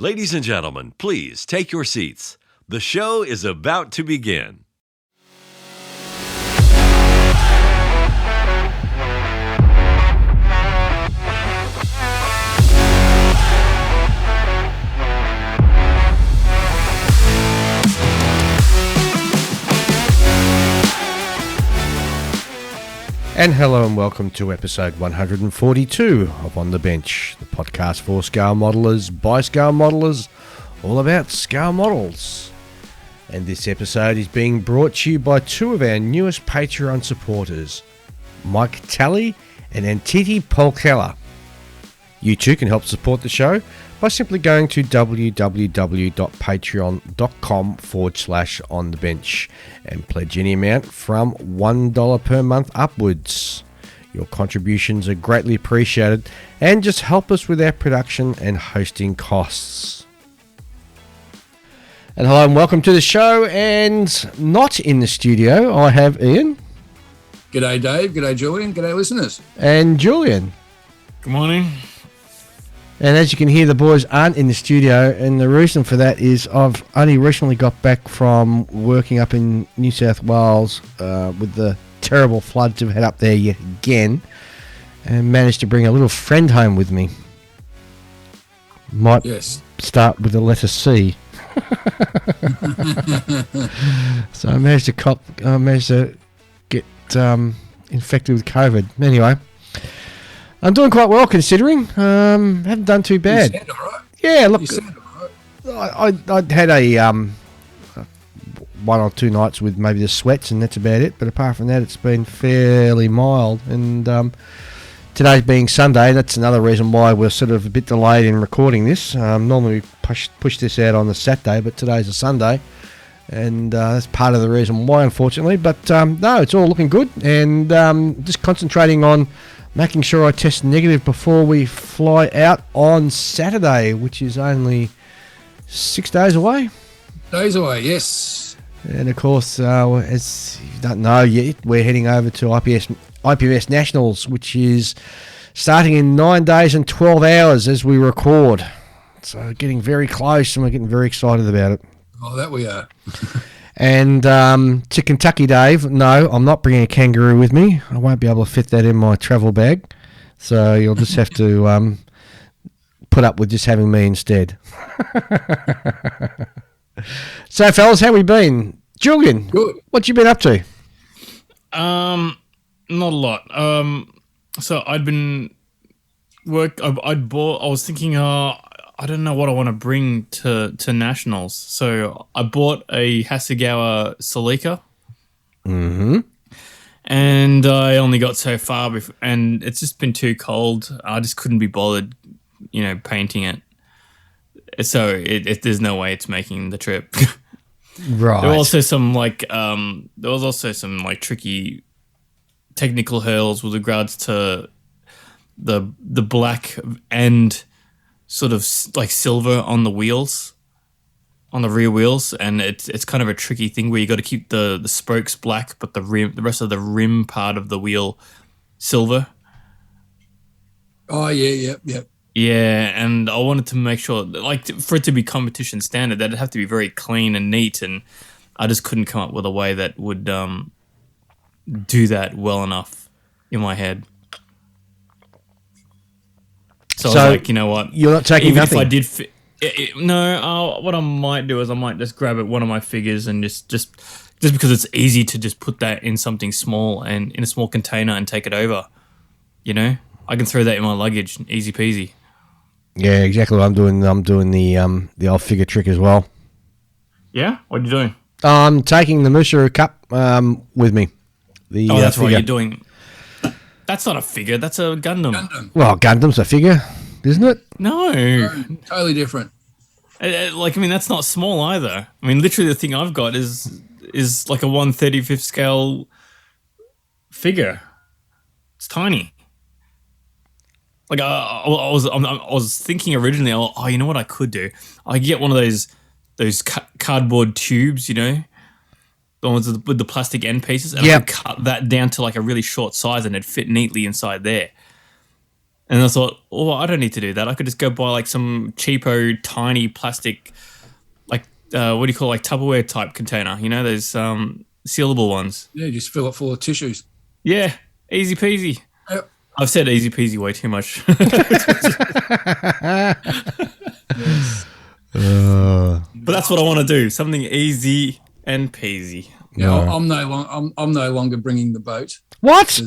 Ladies and gentlemen, please take your seats. The show is about to begin. And hello and welcome to episode 142 of On the Bench, the podcast for scale modelers, by scale modelers, all about scale models. And this episode is being brought to you by two of our newest Patreon supporters, Mike Talley and Antiti Polkella. You too can help support the show by simply going to www.patreon.com/onthebench and pledge any amount from $1 per month upwards. Your contributions are greatly appreciated and just help us with our production and hosting costs. And hello and welcome to the show, and not in the studio I have Ian. G'day Dave, g'day Julian, g'day listeners. And Julian. Good morning. And as you can hear, the boys aren't in the studio, and the reason for that is I've only recently got back from working up in New South Wales with the terrible floods we've had up there yet again, and managed to bring a little friend home with me. Might start with the letter C. So I managed to get infected with COVID. Anyway. I'm doing quite well considering. Haven't done too bad. You sound all right. Yeah, look, You sound all right. I had a one or two nights with maybe the sweats, and that's about it. But apart from that, it's been fairly mild. And today being Sunday, that's another reason why we're sort of a bit delayed in recording this. Normally we push this out on the Saturday, but today's a Sunday. And that's part of the reason why, unfortunately. But no, it's all looking good. And just concentrating on making sure I test negative before we fly out on Saturday, which is only 6 days away. Days away, yes. And of course, as you don't know yet, we're heading over to IPS Nationals, which is starting in 9 days and 12 hours as we record. So getting very close, and we're getting very excited about it. Oh, that we are. And to Kentucky, Dave, no, I'm not bringing a kangaroo with me. I won't be able to fit that in my travel bag. So you'll just have to put up with just having me instead. So, fellas, how we been? Julian, Good. what you been up to? Not a lot. So I'd been I was thinking, I don't know what I want to bring to nationals. So I bought a Hasegawa Celica. Mm-hmm. And I only got so far, and it's just been too cold. I just couldn't be bothered, painting it. So there's no way it's making the trip. Right. There were also some tricky technical hurdles with regards to the black and sort of like silver on the wheels, on the rear wheels, and it's kind of a tricky thing where you got to keep the spokes black, but the rest of the rim part of the wheel silver. Oh, yeah. Yeah, and I wanted to make sure, for it to be competition standard, that'd have to be very clean and neat, and I just couldn't come up with a way that would do that well enough in my head. So I was like, you know what? You're not taking even nothing? If I did what I might do is I might just grab one of my figures and just because it's easy to just put that in something small and in a small container and take it over. I can throw that in my luggage, easy peasy. Yeah, exactly what I'm doing. I'm doing the old figure trick as well. Yeah? What are you doing? I'm taking the Mushiro Cup with me. That's figure. right, you're doing... That's not a figure, that's a Gundam. Well, Gundam's a figure, isn't it? No. Totally different. That's not small either. Literally the thing I've got is like a 1/35th scale figure. It's tiny. Like I was thinking originally, you know what I could do? I could get one of those cardboard tubes, the ones with the plastic end pieces, and I could cut that down to like a really short size, and it'd fit neatly inside there. And I thought, oh, I don't need to do that. I could just go buy like some cheapo, tiny plastic, like what do you call like Tupperware type container? You know, those sealable ones. Yeah, just fill it full of tissues. Yeah, easy peasy. Yep. I've said easy peasy way too much. But that's what I want to do. Something easy and peasy. Yeah, No. I'm no longer bringing the boat. What?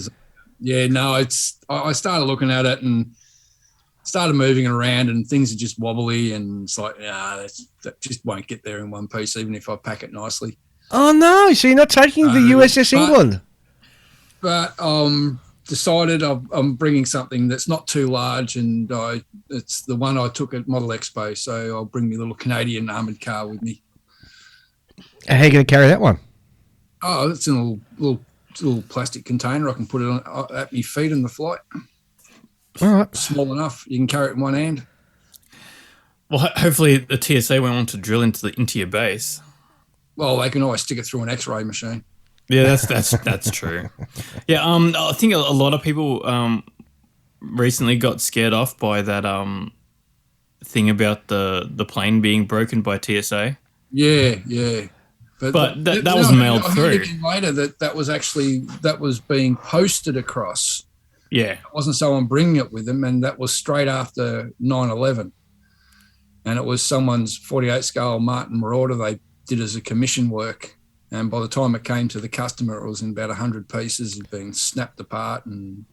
Yeah, no, I started looking at it and started moving it around, and things are just wobbly, and it's like, that just won't get there in one piece, even if I pack it nicely. Oh no! So you're not taking the USS England? But decided I'm bringing something that's not too large, and it's the one I took at Model Expo, so I'll bring my little Canadian armoured car with me. And how are you going to carry that one? Oh, it's in a little plastic container. I can put it on at my feet in the flight. All right. Small enough. You can carry it in one hand. Well, hopefully the TSA won't want to drill into your base. Well, they can always stick it through an X-ray machine. Yeah, that's true. Yeah, I think a lot of people recently got scared off by that thing about the plane being broken by TSA. Yeah. But that was mailed I through. heard again later that was being posted across. Yeah. It wasn't someone bringing it with them, and that was straight after 9/11. And it was someone's 48 scale Martin Marauder they did as a commission work. And by the time it came to the customer, it was in about 100 pieces, had been snapped apart and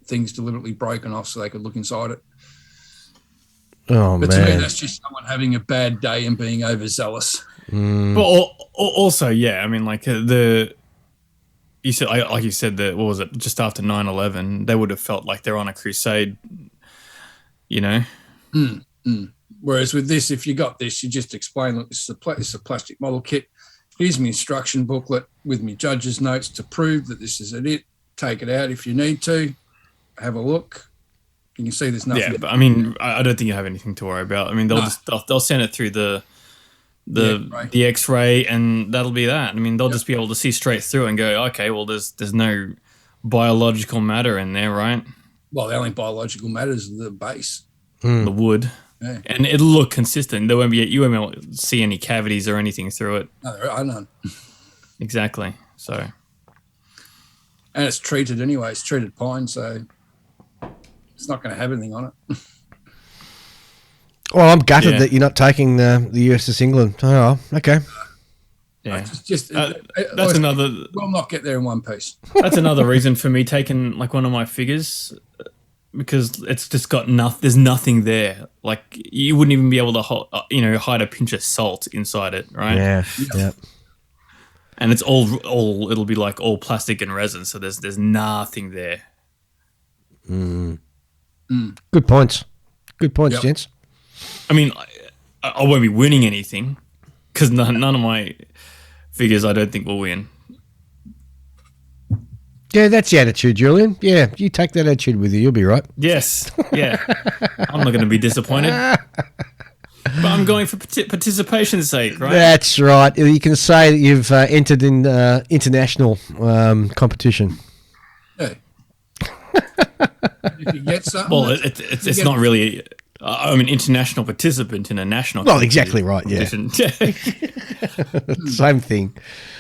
things deliberately broken off so they could look inside it. Oh, But man. to me, that's just someone having a bad day and being overzealous. Mm. But also, yeah, I mean, like you said, like you said, that what was it? Just after 9/11, they would have felt like they're on a crusade. You know. Whereas with this, if you got this, you just explain, look, this is a plastic model kit. Here's my instruction booklet with my judge's notes to prove that this is it. Take it out if you need to. Have a look. You can see there's nothing. Yeah, but I mean, I don't think you have anything to worry about. I mean, they'll send it through the X-ray, and that'll be that. I mean, they'll just be able to see straight through and go, okay, well, there's no biological matter in there, right? Well, the only biological matter is the base. The wood. Yeah. And it'll look consistent. You won't be able to see any cavities or anything through it. No, there are none. Exactly. So. And it's treated anyway. It's treated pine, so it's not going to have anything on it. Well, I'm gutted Yeah. that you're not taking the USS England. Oh, okay. Yeah. That's another. We'll not get there in one piece. That's another reason for me taking like one of my figures, because it's just got there's nothing there. Like you wouldn't even be able to hide a pinch of salt inside it, right? Yeah. And it's all it'll be like all plastic and resin, so there's nothing there. Good points. Good points, Yep. gents. I mean, I won't be winning anything because none of my figures I don't think will win. Yeah, that's the attitude, Julian. Yeah, you take that attitude with you. You'll be right. Yes, yeah. I'm not going to be disappointed. But I'm going for participation's sake, right? That's right. You can say that you've entered in international competition. Yeah. If you get something, Well, it's not really. I'm an international participant in a national. Well, exactly right. Yeah, competition. same thing.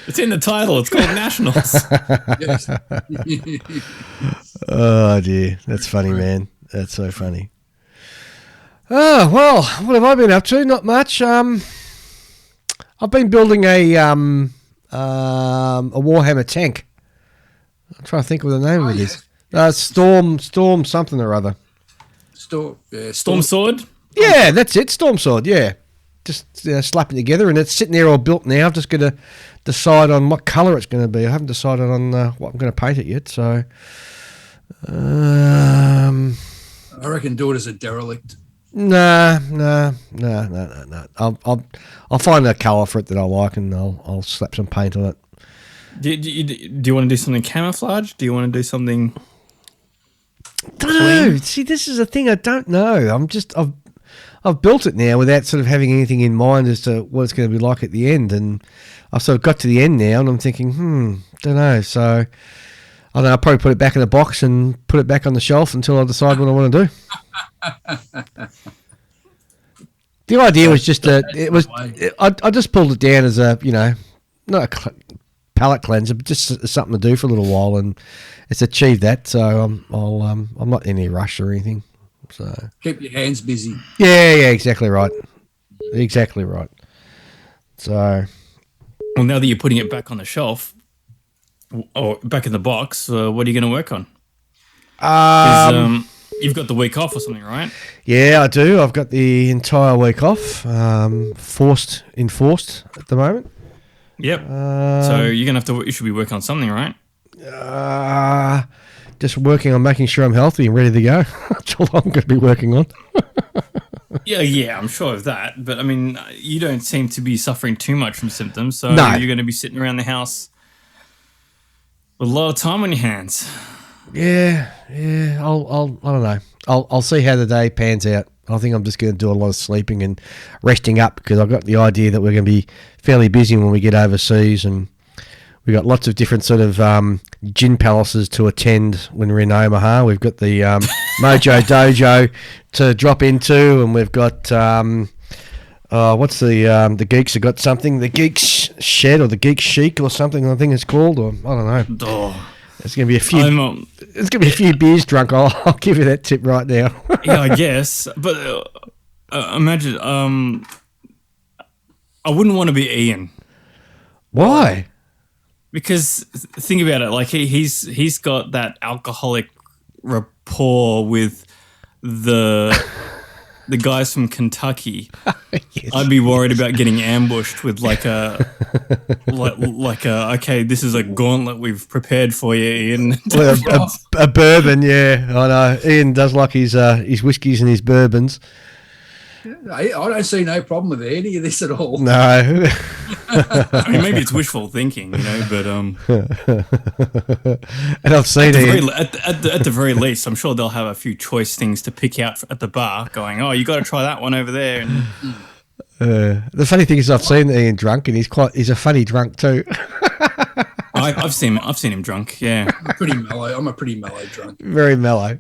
It's in the title. It's called nationals. yes. Oh dear, that's funny, man. That's so funny. Oh well, what have I been up to? Not much. I've been building a Warhammer tank. I'm trying to think of the name of it is. Storm something or other. Storm Sword. Yeah, that's it. Storm Sword. Yeah, just slapping together, and it's sitting there all built now. I've just got to decide on what colour it's going to be. I haven't decided on what I'm going to paint it yet. So, I reckon do it as a derelict. No. I'll find a colour for it that I like, and I'll slap some paint on it. Do you want to do something camouflage? Do you want to do something? No, see, this is a thing I don't know. I've built it now without sort of having anything in mind as to what it's going to be like at the end, and I've sort of got to the end now, and I'm thinking, don't know. So I don't know, I'll probably put it back in the box and put it back on the shelf until I decide what I want to do. The idea was just I just pulled it down as a, not a palate cleanser, but just something to do for a little while, and it's achieved that. So I'm not in any rush or anything. So Keep your hands busy. yeah, exactly right. So, well, now that you're putting it back on the shelf or back in the box, what are you going to work on? You've got the week off or something, right? Yeah, I do. I've got the entire week off, enforced at the moment. Yep. So you're gonna you should be working on something, right? Just working on making sure I'm healthy and ready to go. That's all I'm going to be working on. Yeah, I'm sure of that. But I mean, you don't seem to be suffering too much from symptoms, so No. you're going to be sitting around the house with a lot of time on your hands. Yeah. I don't know. I'll see how the day pans out. I think I'm just going to do a lot of sleeping and resting up because I've got the idea that we're going to be fairly busy when we get overseas, and we've got lots of different sort of gin palaces to attend when we're in Omaha. We've got the Mojo Dojo to drop into, and we've got what's the geeks have got something, the Geeks Shed or the Geek Chic or something I think it's called, or I don't know. Oh, There's going to be a few. There's going to be a few beers drunk. I'll give you that tip right now. yeah, I guess. But imagine, I wouldn't want to be Ian. Why? Because think about it, like he's got that alcoholic rapport with the guys from Kentucky. Yes. I'd be worried about getting ambushed with like a okay, this is a gauntlet we've prepared for you, Ian. Well, a bourbon, yeah. I know. Ian does like his whiskies and his bourbons. I don't see no problem with any of this at all. No. I mean, maybe it's wishful thinking, but And I've seen Ian. at the very least, I'm sure they'll have a few choice things to pick out at the bar. Going, oh, you got to try that one over there. And The funny thing is, I've seen Ian drunk, and he's a funny drunk too. I've seen him drunk. Yeah, I'm a pretty mellow drunk. Very mellow.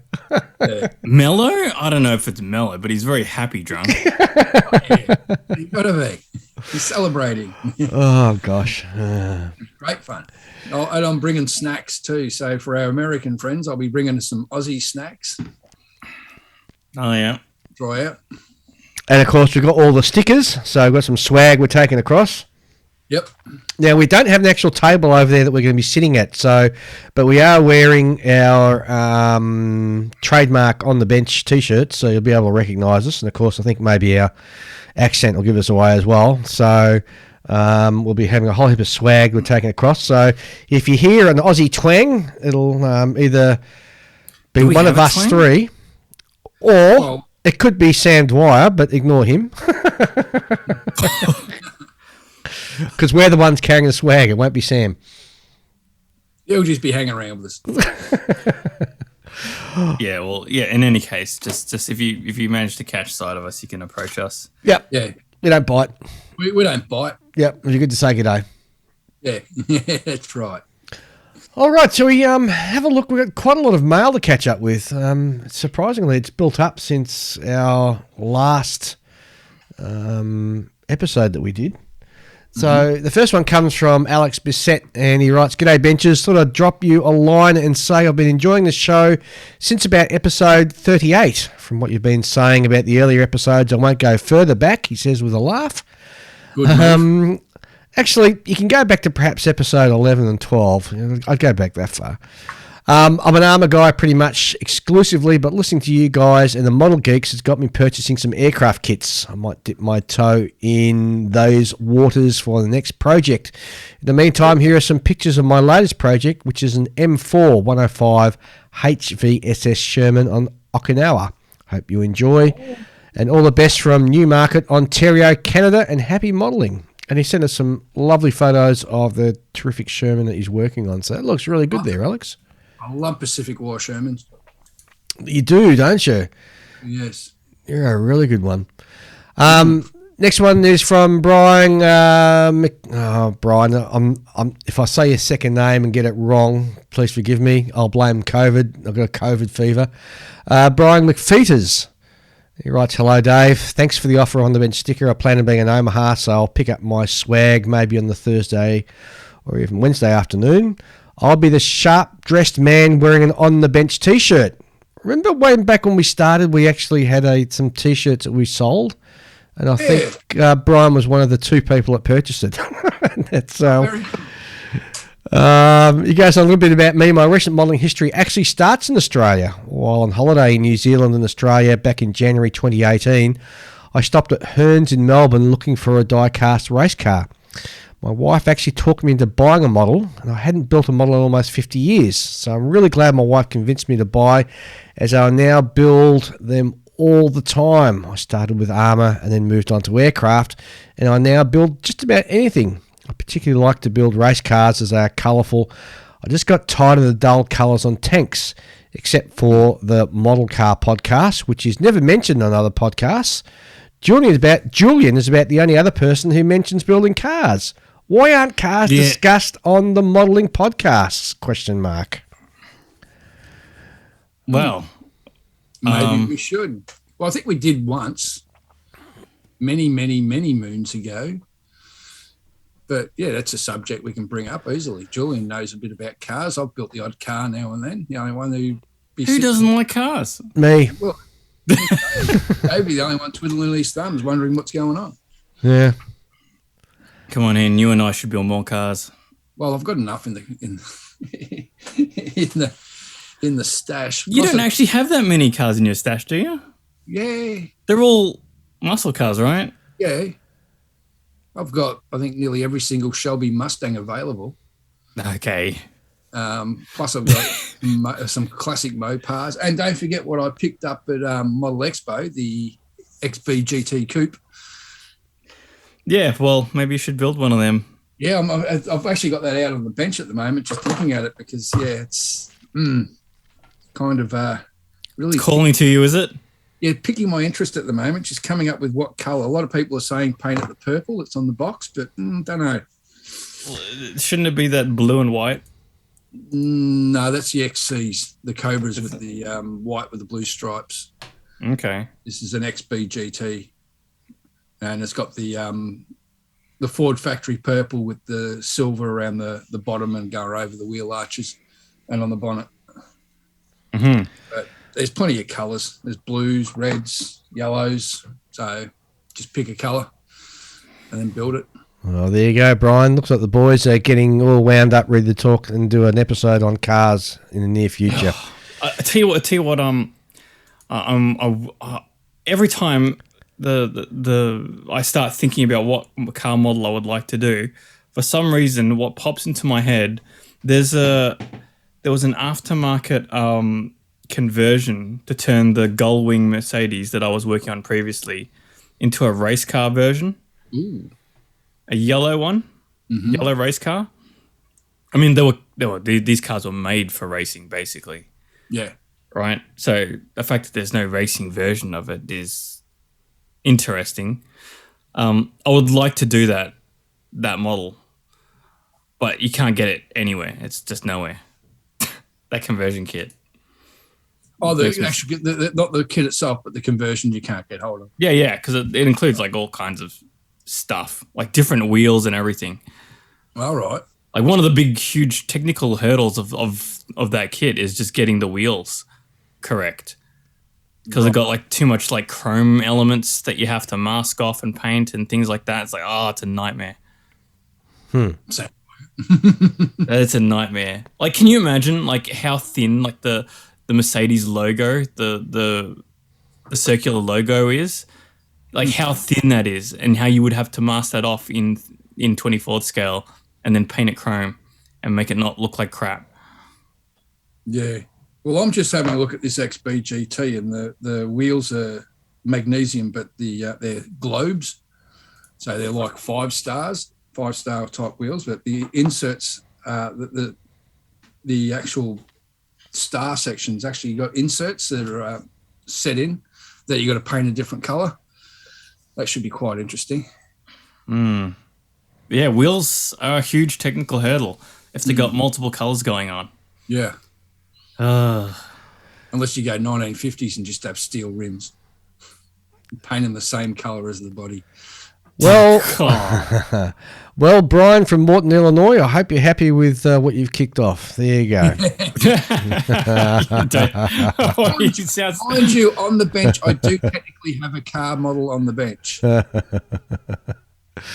Yeah. mellow. I don't know if it's mellow, but he's very happy drunk. Yeah. You gotta be. He's celebrating. Oh gosh. Great fun. And I'm bringing snacks too. So for our American friends, I'll be bringing some Aussie snacks. Oh yeah. Try out. And of course, we've got all the stickers. So we've got some swag we're taking across. Yep. Now, we don't have an actual table over there that we're going to be sitting at, but we are wearing our trademark on the bench T-shirts, so you'll be able to recognise us. And of course, I think maybe our accent will give us away as well. So we'll be having a whole heap of swag we're taking across. So if you hear an Aussie twang, it'll either be one of us three, or it could be Sam Dwyer, but ignore him. Because we're the ones carrying the swag. It won't be Sam. He'll just be hanging around with us. Yeah, well, yeah. In any case, just if you manage to catch sight of us, you can approach us. Yep. Yeah. We don't bite. We don't bite. Yep. It'd be good to say good day. Yeah. That's right. All right. So we have a look. We've got quite a lot of mail to catch up with. Surprisingly, it's built up since our last episode that we did. So the first one comes from Alex Bissett, and he writes, "G'day benchers, thought I'd drop you a line and say I've been enjoying the show since about episode 38. From what you've been saying about the earlier episodes, I won't go further back," he says with a laugh. Good move. Actually, you can go back to perhaps episode 11 and 12. I'd go back that far. I'm an armour guy pretty much exclusively, but listening to you guys and the Model Geeks has got me purchasing some aircraft kits. I might dip my toe in those waters for the next project. In the meantime, here are some pictures of my latest project, which is an M4 105 HVSS Sherman on Okinawa. Hope you enjoy. And all the best from Newmarket, Ontario, Canada, and happy modelling. And he sent us some lovely photos of the terrific Sherman that he's working on. So that looks really good there, Alex. I love Pacific War Shermans. You You do, don't you? Yes. You're a really good one. Now, Next one is from Brian. Brian, if I say your second name and get it wrong, please forgive me. I'll blame COVID. I've got a COVID fever. Brian McFeeters. He writes, hello, Dave. Thanks for the offer on the bench sticker. I plan on being in Omaha, so I'll pick up my swag maybe on the Thursday or even Wednesday afternoon. I'll be the sharp-dressed man wearing an on-the-bench T-shirt. Remember way back when we started, we actually had some T-shirts that we sold? And I think Brian was one of the 2 people that purchased it. That's he goes on a little bit about me. My recent modelling history actually starts in Australia. While on holiday in New Zealand and Australia back in January 2018, I stopped at Hearns in Melbourne looking for a die-cast race car. My wife actually talked me into buying a model, and I hadn't built a model in almost 50 years. So I'm really glad my wife convinced me to buy, as I now build them all the time. I started with armour and then moved on to aircraft, and I now build just about anything. I particularly like to build race cars as they are colourful. I just got tired of the dull colours on tanks, except for the Model Car podcast, which is never mentioned on other podcasts. Julian is about the only other person who mentions building cars. Why aren't cars discussed on the modelling podcasts? ? Well, maybe we should. Well, I think we did once, many moons ago. But yeah, that's a subject we can bring up easily. Julian knows a bit about cars. I've built the odd car now and then. The only one who doesn't like cars? Me. Well, Dave be the only one twiddling his thumbs, wondering what's going on. Yeah. Come on in. You and I should build more cars. Well, I've got enough in the stash. You don't actually have that many cars in your stash, do you? Yeah. They're all muscle cars, right? Yeah. I've got, I think, nearly every single Shelby Mustang available. Okay. Plus I've got some classic Mopars. And don't forget what I picked up at Model Expo, the XB GT Coupe. Yeah, well, maybe you should build one of them. Yeah, I've actually got that out on the bench at the moment, just looking at it because, yeah, it's kind of really... Calling to you, is it? Yeah, picking my interest at the moment, just coming up with what colour. A lot of people are saying paint it the purple that's on the box, but don't know. Shouldn't it be that blue and white? No, that's the XCs, the Cobras with the white with the blue stripes. Okay. This is an XB GT, and it's got the Ford factory purple with the silver around the bottom and go over the wheel arches and on the bonnet. Mm-hmm. But there's plenty of colours. There's blues, reds, yellows. So just pick a colour and then build it. Well, there you go, Brian. Looks like the boys are getting all wound up, ready to talk and do an episode on cars in the near future. I tell you what. Every time I start thinking about what car model I would like to do, for some reason, what pops into my head, there was an aftermarket conversion to turn the Gullwing Mercedes that I was working on previously into a race car version. Ooh. A yellow one, yellow race car. I mean, these cars were made for racing, basically. Yeah. Right. So the fact that there's no racing version of it is interesting. I would like to do that model, but you can't get it anywhere. It's just nowhere. That conversion kit. Oh, the actual not the kit itself, but the conversion you can't get hold of. Yeah, because it includes like all kinds of stuff, like different wheels and everything. All right. Like one of the big, huge technical hurdles of that kit is just getting the wheels correct, because they've got like too much like chrome elements that you have to mask off and paint and things like that. It's like, it's a nightmare. So, It's a nightmare. Like, can you imagine like how thin like the Mercedes logo, the circular logo is? Like how thin that is, and how you would have to mask that off in 24th scale and then paint it chrome and make it not look like crap. Yeah. Well, I'm just having a look at this XB GT, and the wheels are magnesium, but they're globes. So they're like 5-star type wheels, but the inserts, the actual star sections actually got inserts that are set in that you got to paint a different color. that should be quite interesting. Yeah, wheels are a huge technical hurdle if they got multiple colours going on. Yeah. Unless you go 1950s and just have steel rims, painting the same colour as the body. Well, well, Brian from Morton, Illinois, I hope you're happy with what you've kicked off. There you go. Mind you, on the bench, I do technically have a car model on the bench.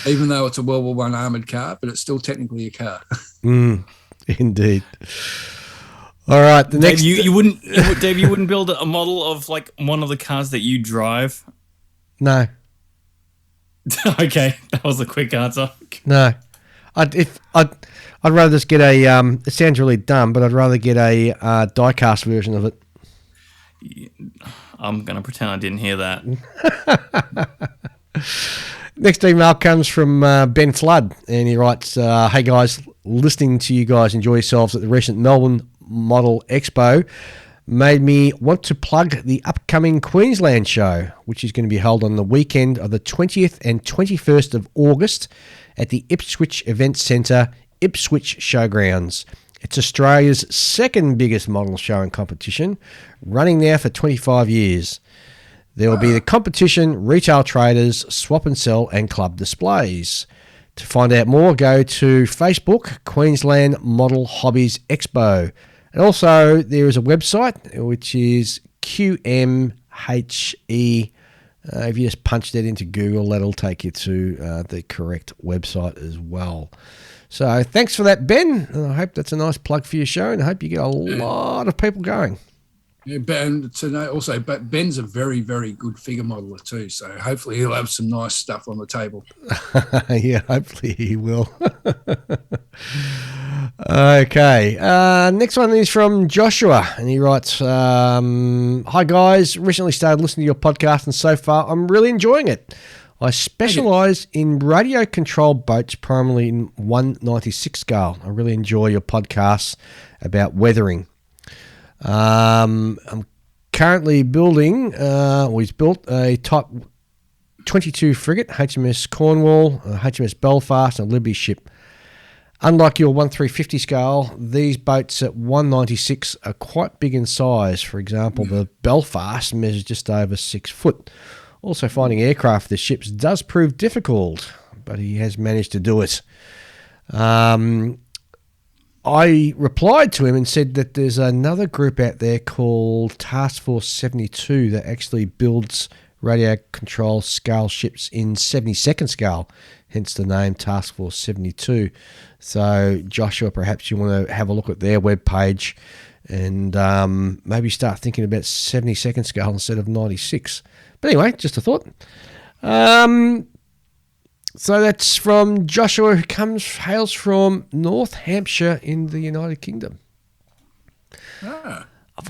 Even though it's a World War I armoured car, but it's still technically a car. Indeed. All right, the next... Dave, you wouldn't build a model of like one of the cars that you drive? No. Okay, that was a quick answer. No, I'd rather just get a. It sounds really dumb, but I'd rather get a die-cast version of it. I'm gonna pretend I didn't hear that. Next email comes from Ben Flood, and he writes, "Hey guys, listening to you guys enjoy yourselves at the recent Melbourne Model Expo made me want to plug the upcoming Queensland show, which is going to be held on the weekend of the 20th and 21st of August at the Ipswich Events Centre, Ipswich Showgrounds. It's Australia's second biggest model show and competition, running now for 25 years. There will be the competition, retail traders, swap and sell, and club displays. To find out more, go to Facebook, Queensland Model Hobbies Expo. And also, there is a website, which is QMHE. If you just punch that into Google, that'll take you to the correct website as well. So thanks for that, Ben. And I hope that's a nice plug for your show, and I hope you get a lot of people going. Yeah, Ben, also, but Ben's a very, very good figure modeler too. So hopefully he'll have some nice stuff on the table. Yeah, hopefully he will. Okay. Next one is from Joshua, and he writes, "Hi guys, recently started listening to your podcast, and so far I'm really enjoying it. I specialise in radio controlled boats, primarily in 196 scale. I really enjoy your podcasts about weathering. I'm currently building, he's built a Type 22 frigate, HMS Cornwall, HMS Belfast, and a Liberty ship. Unlike your 1350 scale, these boats at 196 are quite big in size. For example, the Belfast measures just over 6 foot. Also, finding aircraft for the ships does prove difficult, but he has managed to do it. I replied to him and said that there's another group out there called Task Force 72 that actually builds radio control scale ships in 72nd scale, hence the name Task Force 72. So, Joshua, perhaps you want to have a look at their webpage and maybe start thinking about 72nd scale instead of 96. But anyway, just a thought. So that's from Joshua, who hails from North Hampshire in the United Kingdom. I've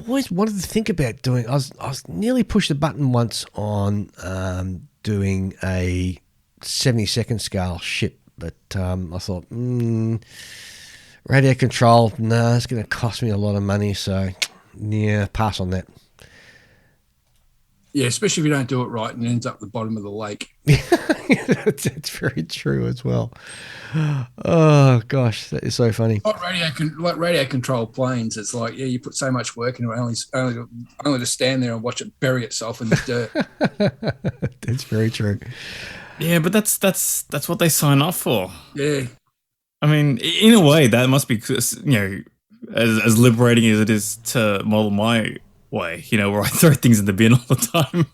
always wanted to think about doing. I was nearly pushed the button once on doing a 72nd scale ship, but I thought, radio control, no, it's going to cost me a lot of money. So yeah, pass on that. Yeah, especially if you don't do it right and it ends up at the bottom of the lake. That's very true as well. Oh gosh, that is so funny. Like radio control planes, it's like, yeah, you put so much work into it, only to stand there and watch it bury itself in the dirt. That's very true. Yeah, but that's what they sign off for. Yeah. I mean, in a way, that must be, as liberating as it is to model my way, where I throw things in the bin all the time.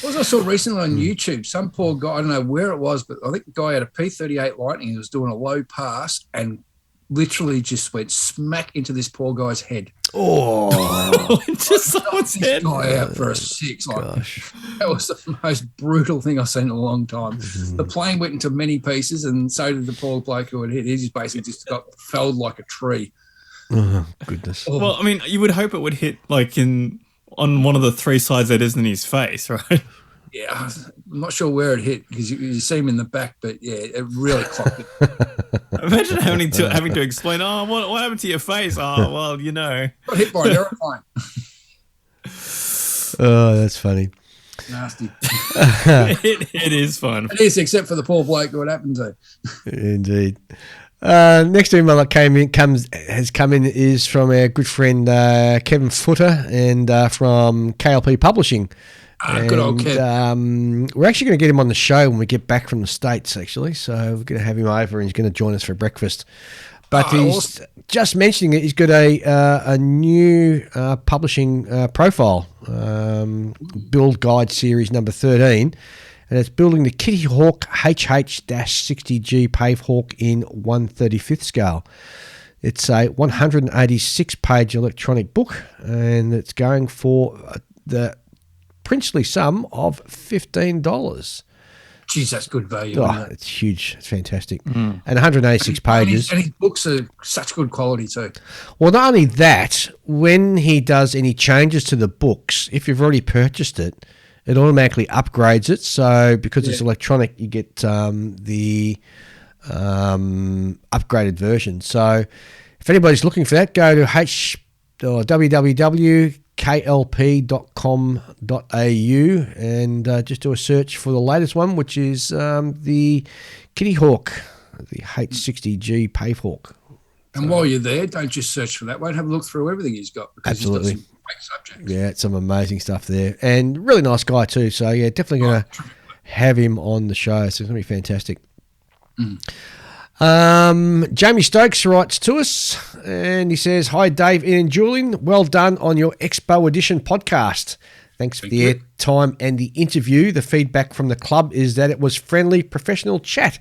What I saw recently on YouTube, some poor guy, I don't know where it was, but I think the guy had a P-38 Lightning. He was doing a low pass and literally just went smack into this poor guy's head. Oh, just someone's head. Guy out for a 6. Gosh. That was the most brutal thing I've seen in a long time. The plane went into many pieces, and so did the poor bloke who had hit. He just basically just got felled like a tree. Oh, goodness. Well, I mean, you would hope it would hit on one of the 3 sides that isn't his face, right? Yeah, I'm not sure where it hit because you see him in the back, but yeah, it really clocked it. Imagine having to explain, what happened to your face? Oh, well, Got hit by an aeroplane. Oh, that's funny. Nasty. It is fun. It is, except for the poor bloke who it happened to. Indeed. Next email that has come in is from our good friend Kevin Footer and from KLP Publishing. Good old Kev. We're actually going to get him on the show when we get back from the States, actually. So we're going to have him over and he's going to join us for breakfast. But he's awesome. just mentioning it. He's got a new publishing profile, Build Guide Series number 13. And it's building the Kitty Hawk HH-60G Pave Hawk in 1/35th scale. It's a 186-page electronic book, and it's going for the princely sum of $15. Jeez, that's good value. Oh, Isn't it? it's huge. It's fantastic. And 186 pages. And his books are such good quality too. Well, not only that, when he does any changes to the books, if you've already purchased it, it automatically upgrades it. So because it's electronic, you get the upgraded version. So if anybody's looking for that, go to www.klp.com.au and just do a search for the latest one, which is the Kitty Hawk, the H60G Pave Hawk. And while you're there, don't just search for that one. Have a look through everything he's got, because Absolutely. he's got some great subjects. Yeah, it's some amazing stuff there. And really nice guy too. So, yeah, definitely going to have him on the show. So it's going to be fantastic. Jamie Stokes writes to us and he says, "Hi, Dave, Ian and Julian. Well done on your Expo Edition podcast. Thanks for the airtime and the interview. The feedback from the club is that it was friendly, professional chat.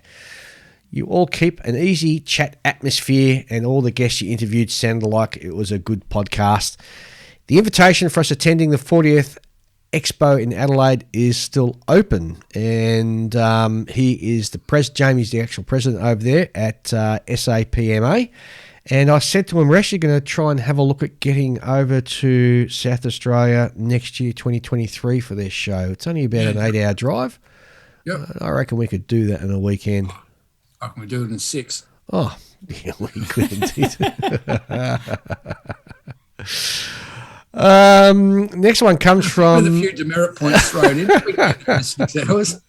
You all keep an easy chat atmosphere and all the guests you interviewed sounded like it was a good podcast. The invitation for us attending the 40th Expo in Adelaide is still open, and he is Jamie's the actual president over there at SAPMA, and I said to him, we're actually going to try and have a look at getting over to South Australia next year, 2023, for their show. It's only about an 8-hour drive. Yep. I reckon we could do that in a weekend. I can do it in 6. Oh, yeah, we could indeed. Next one comes from... With a few demerit points thrown in. We can get in 6 hours.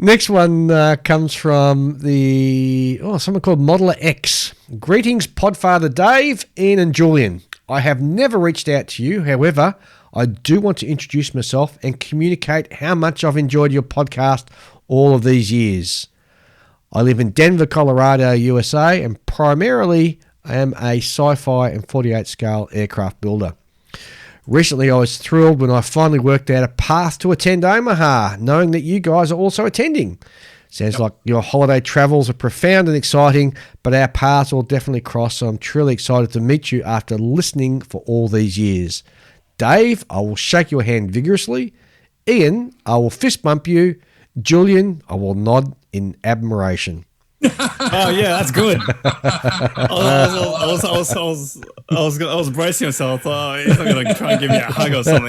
Next one comes from someone called Modeler X. Greetings, Podfather Dave, Ian and Julian. I have never reached out to you. However, I do want to introduce myself and communicate how much I've enjoyed your podcast all of these years. I live in Denver, Colorado, USA, and primarily I am a sci-fi and 48 scale aircraft builder. Recently, I was thrilled when I finally worked out a path to attend Omaha, knowing that you guys are also attending. Sounds like your holiday travels are profound and exciting, but our paths will definitely cross, so I'm truly excited to meet you after listening for all these years. Dave, I will shake your hand vigorously. Ian, I will fist bump you. Julian, I will nod in admiration. Oh yeah, that's good. I was bracing myself. Oh, he's not going to try and give me a hug or something.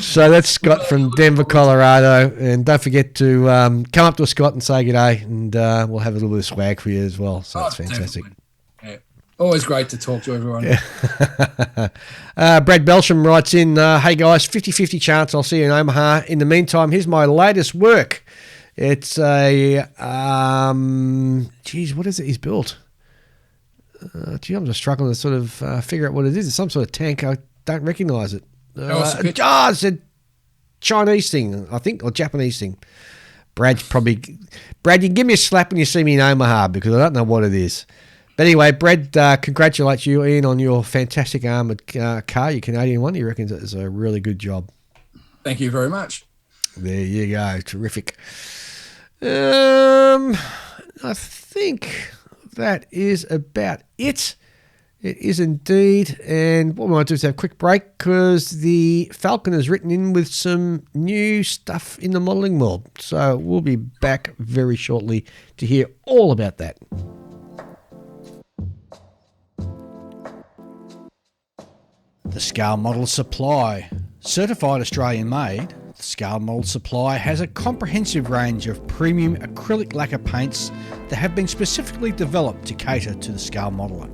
So that's Scott from Denver, Colorado, and don't forget to come up to Scott and say g'day, and we'll have a little bit of swag for you as well. So that's fantastic. Yeah. Always great to talk to everyone. Yeah. Brad Belsham writes in, hey guys, 50-50 chance I'll see you in Omaha. In the meantime, here's my latest work. It's a, what is it he's built? I'm just struggling to sort of figure out what it is. It's some sort of tank. I don't recognise it. It's a Chinese thing, I think, or Japanese thing. Brad, you can give me a slap when you see me in Omaha because I don't know what it is. But anyway, Brad, congratulates you, Ian, on your fantastic armoured car, your Canadian one. He reckons it is a really good job. Thank you very much. There you go. Terrific. I think that is about it. It is indeed. And what we might do is have a quick break because the Falcon has written in with some new stuff in the modelling world. So we'll be back very shortly to hear all about that. The Scale Model Supply. Certified Australian made, the Scale Model Supply has a comprehensive range of premium acrylic lacquer paints that have been specifically developed to cater to the scale modeller.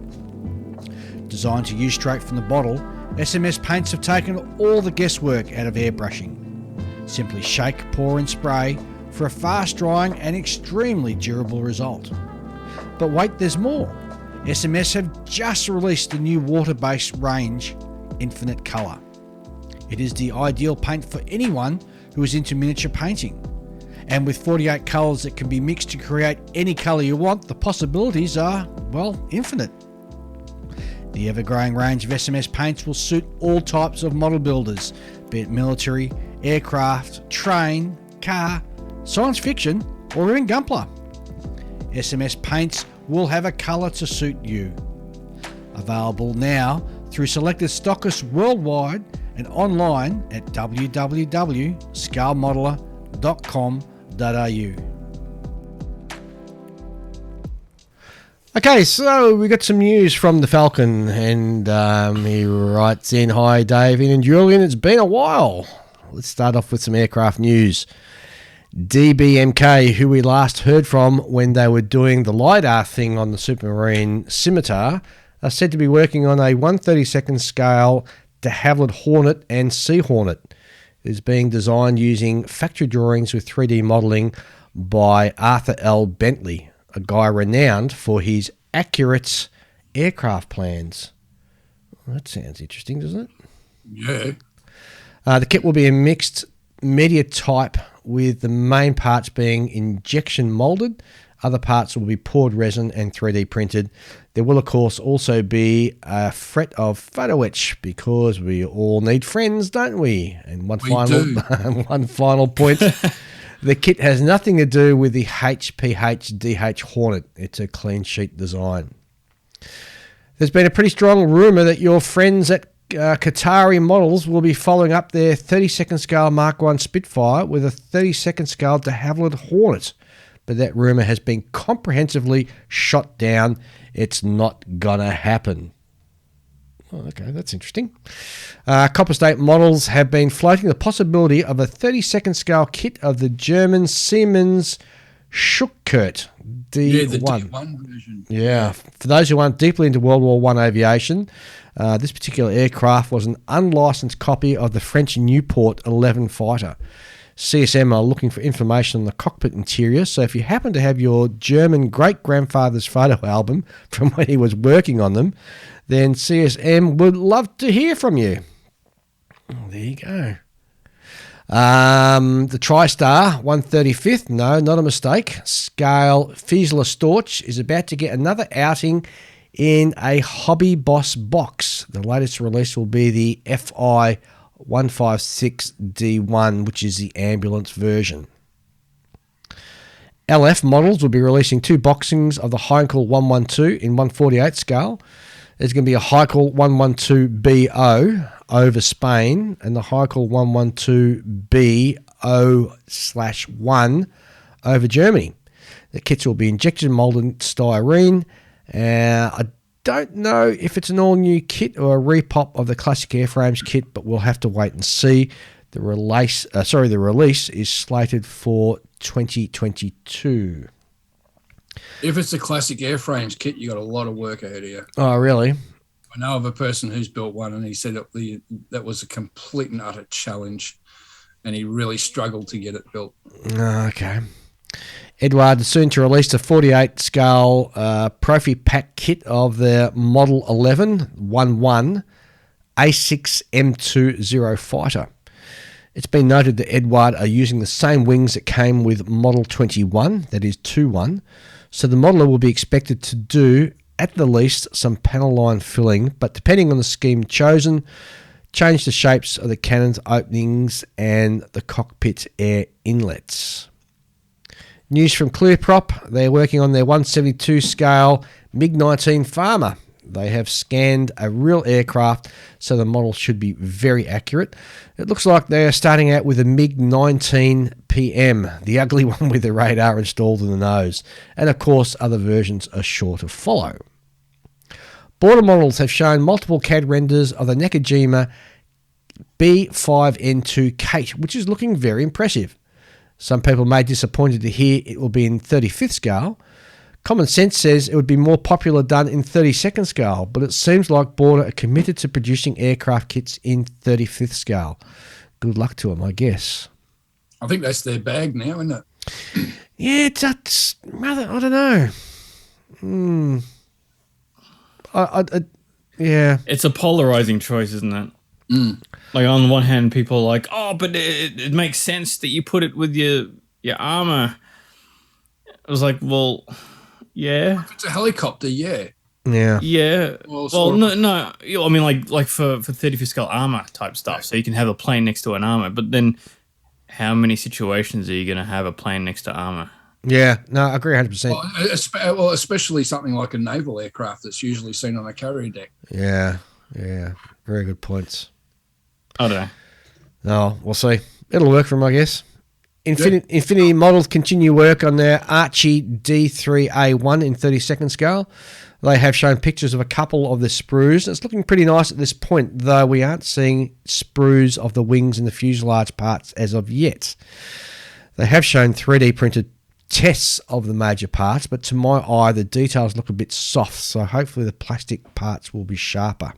Designed to use straight from the bottle, SMS paints have taken all the guesswork out of airbrushing. Simply shake, pour and spray for a fast drying and extremely durable result. But wait, there's more. SMS have just released the new water-based range, Infinite Colour. It is the ideal paint for anyone who is into miniature painting. And with 48 colours that can be mixed to create any colour you want, the possibilities are, well, infinite. The ever-growing range of SMS paints will suit all types of model builders, be it military, aircraft, train, car, science fiction, or even Gunpla. SMS paints will have a colour to suit you. Available now through selected stockists worldwide and online at www.scalemodeler.com.au. Okay, so we got some news from the Falcon, and he writes in, "Hi Dave, Ian and Julian, it's been a while." Let's start off with some aircraft news. DBMK, who we last heard from when they were doing the LiDAR thing on the Supermarine Scimitar, are said to be working on a 1/32nd scale de Havilland Hornet and Sea Hornet. It is being designed using factory drawings with 3D modelling by Arthur L. Bentley, a guy renowned for his accurate aircraft plans. Well, that sounds interesting, doesn't it? Yeah. The kit will be a mixed media type, with the main parts being injection moulded. Other parts will be poured resin and 3D printed. There will, of course, also be a fret of photo etch, because we all need friends, don't we? And one final point. The kit has nothing to do with the HPH-DH Hornet. It's a clean sheet design. There's been a pretty strong rumour that your friends at Qatari Models will be following up their 32nd scale Mark 1 Spitfire with a 32nd scale de Havilland Hornet. But that rumour has been comprehensively shot down. It's not gonna happen. Oh, okay, that's interesting. Copper State Models have been floating the possibility of a 32nd scale kit of the German Siemens Schuckert D1. Yeah, the D1 version. Yeah, for those who aren't deeply into World War I aviation, this particular aircraft was an unlicensed copy of the French Nieuport 11 fighter. CSM are looking for information on the cockpit interior, so if you happen to have your German great-grandfather's photo album from when he was working on them, then CSM would love to hear from you. There you go. The TriStar 135th, no, not a mistake, scale Fiesler Storch is about to get another outing in a Hobby Boss box. The latest release will be the FI 156D1, which is the ambulance version. LF Models will be releasing 2 boxings of the Heinkel 112 in 148 scale. There's going to be a Heinkel 112BO over Spain and the Heinkel 112BO/1 over Germany. The kits will be injection molded styrene. I don't know if it's an all-new kit or a repop of the classic airframes kit, but we'll have to wait and see. The release is slated for 2022. If it's a classic airframes kit, you got a lot of work ahead of you. Oh, really? I know of a person who's built one, and he said that was a complete and utter challenge, and he really struggled to get it built. Okay. Edward is soon to release a 48 scale Profi Pack kit of the Model 11 A6M20 fighter. It's been noted that Edward are using the same wings that came with Model 21, that is 2-1, so the modeler will be expected to do, at the least, some panel line filling, but depending on the scheme chosen, change the shapes of the cannon's openings and the cockpit air inlets. News from Clearprop, they're working on their 172 scale MiG-19 Farmer. They have scanned a real aircraft, so the model should be very accurate. It looks like they are starting out with a MiG-19 PM, the ugly one with the radar installed in the nose. And of course, other versions are sure to follow. Border Models have shown multiple CAD renders of the Nakajima B5N2 Kate, which is looking very impressive. Some people may be disappointed to hear it will be in 35th scale. Common sense says it would be more popular done in 32nd scale, but it seems like Border are committed to producing aircraft kits in 35th scale. Good luck to them, I guess. I think that's their bag now, isn't it? Yeah, it's rather, I don't know. Yeah. It's a polarizing choice, isn't it? Like, on one hand, people are like, oh, but it makes sense that you put it with your armor. I was like, well, yeah. If it's a helicopter, yeah. Yeah. Yeah. Well, no. I mean, like for 35th scale armor type stuff, so you can have a plane next to an armor. But then, how many situations are you going to have a plane next to armor? Yeah. No, I agree 100%. Well, especially something like a naval aircraft that's usually seen on a carrier deck. Yeah. Yeah. Very good points. I don't know. No, we'll see. It'll work for them, I guess. Infinity Models continue work on their Archie D3A1 in 32nd scale. They have shown pictures of a couple of the sprues. It's looking pretty nice at this point, though we aren't seeing sprues of the wings and the fuselage parts as of yet. They have shown 3D printed tests of the major parts, but to my eye, the details look a bit soft, so hopefully the plastic parts will be sharper.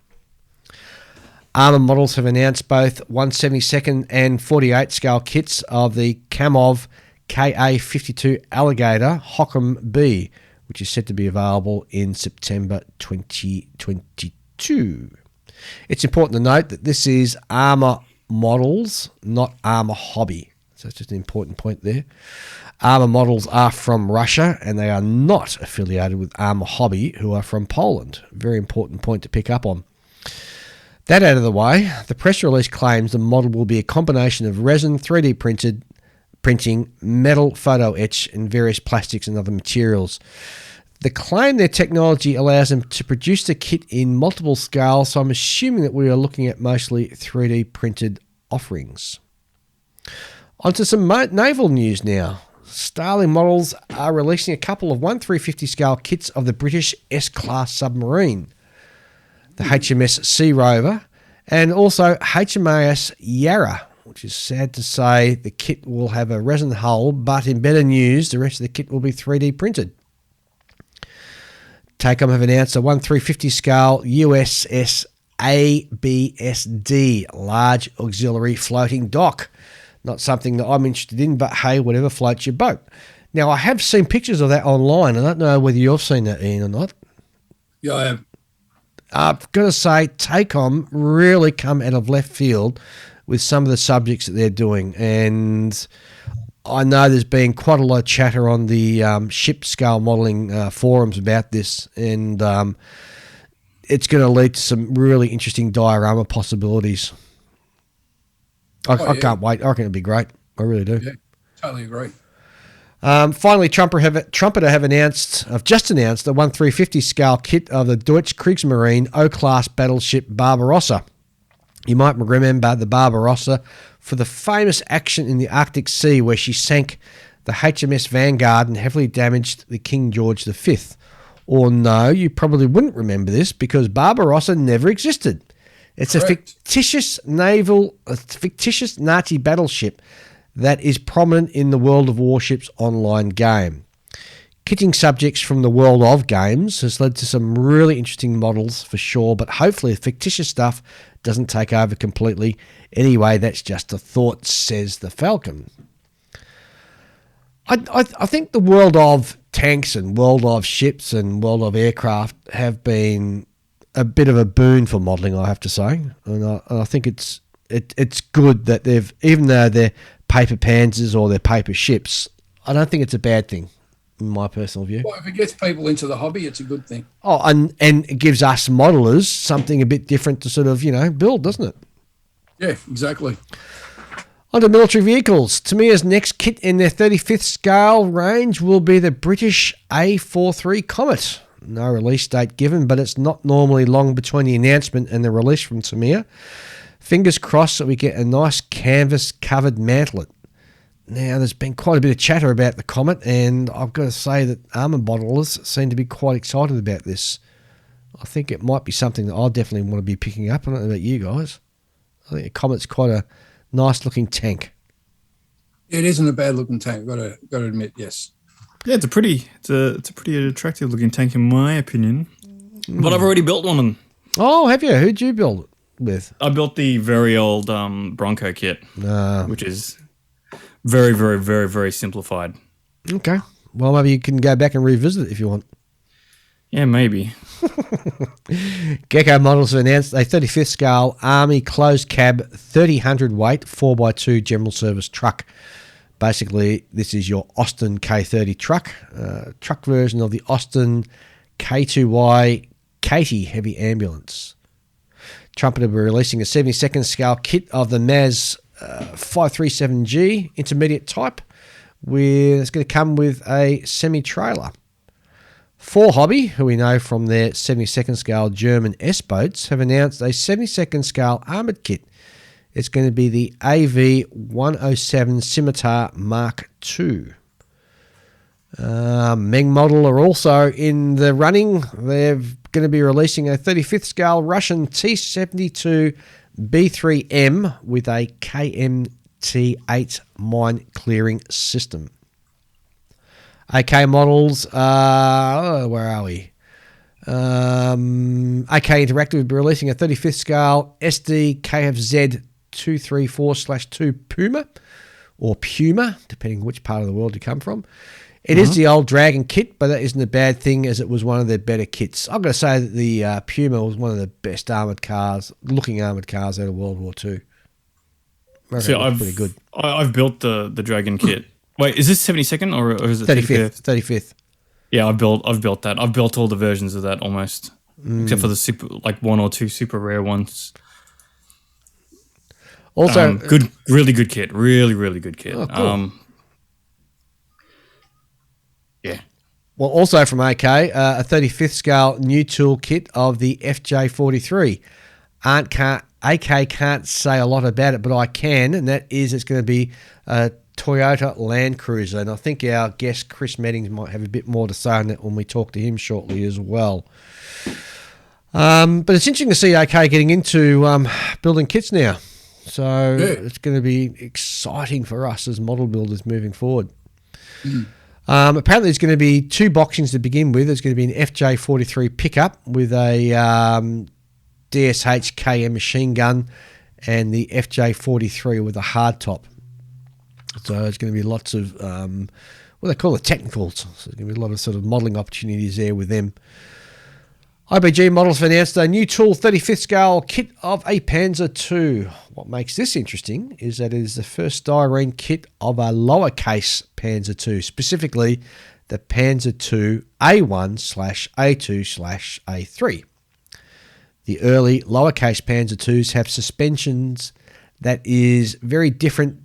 Armour Models have announced both 172nd and 48 scale kits of the Kamov KA-52 Alligator Hockham B, which is said to be available in September 2022. It's important to note that this is Armour Models, not Armour Hobby. So it's just an important point there. Armour Models are from Russia, and they are not affiliated with Armour Hobby, who are from Poland. Very important point to pick up on. That out of the way, the press release claims the model will be a combination of resin, 3D printing, metal photo etch, and various plastics and other materials. They claim their technology allows them to produce the kit in multiple scales, so I'm assuming that we are looking at mostly 3D printed offerings. Onto some naval news now. Starling Models are releasing a couple of 1/350 scale kits of the British S-class submarine, the HMS Sea Rover, and also HMAS Yarra, which is sad to say the kit will have a resin hull, but in better news, the rest of the kit will be 3D printed. TACOM have announced a 1/350 scale USS ABSD, Large Auxiliary Floating Dock. Not something that I'm interested in, but hey, whatever floats your boat. Now, I have seen pictures of that online. I don't know whether you've seen that, Ian, or not. Yeah, I have. I've got to say, TACOM really come out of left field with some of the subjects that they're doing. And I know there's been quite a lot of chatter on the ship scale modelling forums about this. And it's going to lead to some really interesting diorama possibilities. I can't wait. I reckon it'll be great. I really do. Yeah, totally agree. Finally, Trumpeter have just announced the 1/350 scale kit of the Deutsche Kriegsmarine O-class battleship Barbarossa. You might remember the Barbarossa for the famous action in the Arctic Sea where she sank the HMS Vanguard and heavily damaged the King George V. Or no, you probably wouldn't remember this because Barbarossa never existed. It's Correct. A fictitious Nazi battleship that is prominent in the World of Warships online game. Kitting subjects from the World of Games has led to some really interesting models for sure, but hopefully the fictitious stuff doesn't take over completely. Anyway, that's just a thought, says the Falcon. I think the World of tanks and World of ships and World of aircraft have been a bit of a boon for modelling, I have to say. And I think it's good that they've, even though they're paper panzers or they're paper ships, I don't think it's a bad thing, in my personal view. Well, if it gets people into the hobby, it's a good thing. Oh, and it gives us modelers something a bit different to sort of, build, doesn't it? Yeah, exactly. On to military vehicles. Tamiya's next kit in their 35th scale range will be the British A43 Comet. No release date given, but it's not normally long between the announcement and the release from Tamiya. Fingers crossed that we get a nice canvas-covered mantlet. Now, there's been quite a bit of chatter about the Comet, and I've got to say that armour modelers seem to be quite excited about this. I think it might be something that I'll definitely want to be picking up. I don't know about you guys. I think a Comet's quite a nice-looking tank. It isn't a bad-looking tank, got to admit, yes. Yeah, it's a pretty attractive looking tank in my opinion. But I've already built one. Oh, have you? Who'd you build it with? I built the very old Bronco kit, which is very, very, very, very simplified. Okay. Well, maybe you can go back and revisit it if you want. Yeah, maybe. Gecko Models have announced a 35th scale Army closed cab 3000 weight 4x2 general service truck. Basically, this is your Austin K30 truck version of the Austin K2Y Katie heavy ambulance. Trumpeter will be releasing a 72nd scale kit of the MAZ 537G intermediate type. It's going to come with a semi-trailer. 4Hobby, who we know from their 72nd scale German S-boats, have announced a 72nd scale armoured kit. It's going to be the AV107 Scimitar Mark II. Meng Model are also in the running. They're going to be releasing a 35th scale Russian T-72 B3M with a KMT-8 mine clearing system. AK Models, where are we? AK Interactive will be releasing a 35th scale SD KFZ 234/2 Puma, or Puma, depending which part of the world you come from. It is the old Dragon kit, but that isn't a bad thing as it was one of their better kits. I've got to say that the Puma was one of the best looking armoured cars out of World War II. So I've pretty good. I've built the Dragon kit. Wait, is this 72nd or is it 35th? 35th. Yeah, I've built that. I've built all the versions of that almost, except for the super, like one or two super rare ones. Also, really good kit. Really, really good kit. Oh, cool. Yeah. Well, also from AK, a 35th scale new tool kit of the FJ43. AK can't say a lot about it, but I can, and that is it's going to be a Toyota Land Cruiser. And I think our guest Chris Meddings might have a bit more to say on that when we talk to him shortly as well. But it's interesting to see AK getting into building kits now. So It's going to be exciting for us as model builders moving forward. Apparently, there's going to be two boxings to begin with. There's going to be an FJ43 pickup with a DSH KM machine gun and the FJ43 with a hardtop. So there's going to be lots of what they call the technicals. So there's going to be a lot of sort of modelling opportunities there with them. IBG Models have announced a new tool 35th scale kit of a Panzer II. What makes this interesting is that it is the first styrene kit of a lowercase Panzer II, specifically the Panzer II A1/A2/A3. The early lowercase Panzer IIs have suspensions that is very different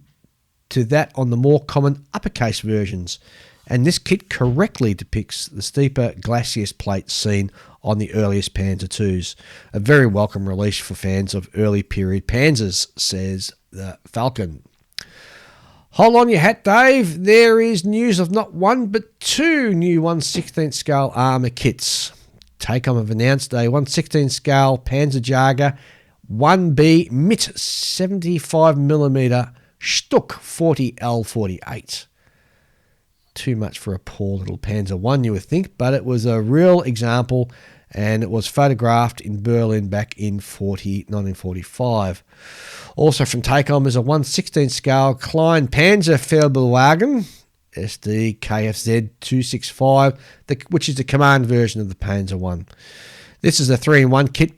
to that on the more common uppercase versions, and this kit correctly depicts the steeper glacis plate seen on the earliest Panzer IIs. A very welcome release for fans of early period Panzers, says the Falcon. Hold on your hat, Dave. There is news of not one but two new 1/16th scale armour kits. Tacom have announced a 1/16th scale Panzerjäger 1B MIT 75mm Stuck 40L48. Too much for a poor little Panzer I, you would think, but it was a real example and it was photographed in Berlin back in 1945. Also from Tacom is a 1/16th scale Klein Panzerfeldwagen SD KFZ 265, which is the command version of the Panzer I. This is a 3-in-1 kit,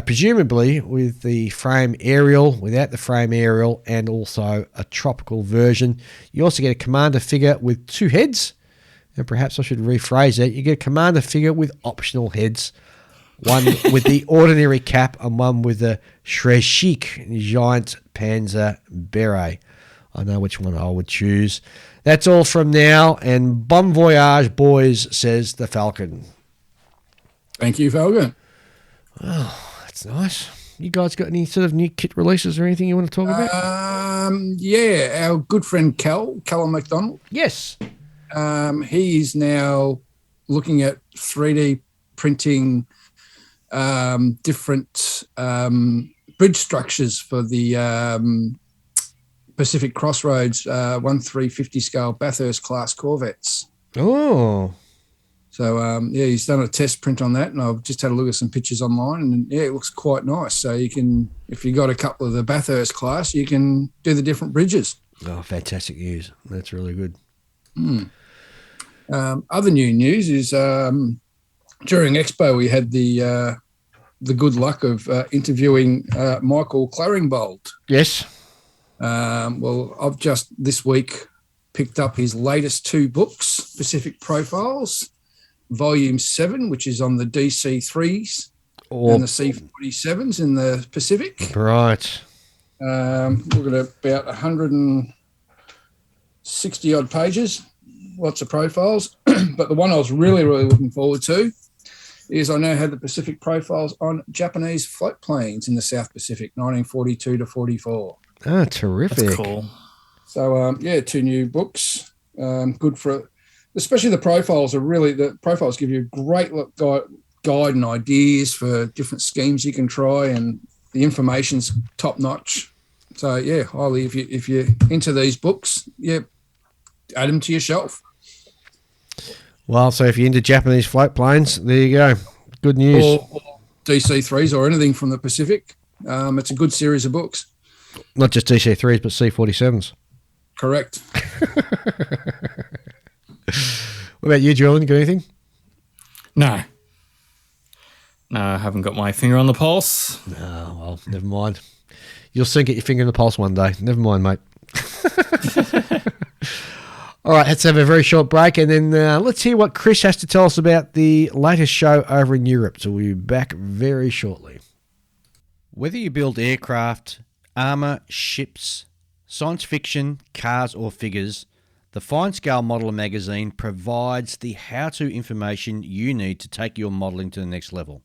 presumably with the frame aerial, without the frame aerial, and also a tropical version. You also get a commander figure with two heads, and perhaps I should rephrase that. You get a commander figure with optional heads, one with the ordinary cap and one with the Schreck Giant Panzer Beret. I know which one I would choose. That's all from now, and bon voyage, boys, says the Falcon. Thank you, Falcon. Oh, that's nice. You guys got any sort of new kit releases or anything you want to talk about? Yeah, our good friend Callum McDonald. Yes. He is now looking at 3D printing different bridge structures for the Pacific Crossroads 1/350 scale Bathurst class corvettes. Oh, So he's done a test print on that, and I've just had a look at some pictures online, and yeah, it looks quite nice. So you can, if you got a couple of the Bathurst class, you can do the different bridges. oh, fantastic news! That's really good. Other new news is during Expo we had the good luck of interviewing Michael Claringbold. Yes. Well, I've just this week picked up his latest 2 books, Pacific Profiles, Volume 7, which is on the DC3s and the C47s in the Pacific. Right. Looking at about 160 odd pages, lots of profiles. But the one I was really, really looking forward to is I now have the Pacific Profiles on Japanese float planes in the South Pacific, 1942 to 44. Oh, terrific. That's cool. So, 2 new books, good for, especially the profiles the profiles give you a great guide and ideas for different schemes you can try, and the information's top notch. So, yeah, highly, if you're into these books, add them to your shelf. Well, so if you're into Japanese float planes, there you go. Good news. Or DC3s or anything from the Pacific. It's a good series of books. Not just DC3s, but C47s. Correct. What about you, Julian? Got anything? No, I haven't got my finger on the pulse. Oh, well, never mind. You'll soon get your finger in the pulse one day. Never mind, mate. All right, let's have a very short break, and then let's hear what Chris has to tell us about the latest show over in Europe. So we'll be back very shortly. Whether you build aircraft, armour, ships, science fiction, cars or figures, the Fine Scale Modeller magazine provides the how-to information you need to take your modelling to the next level.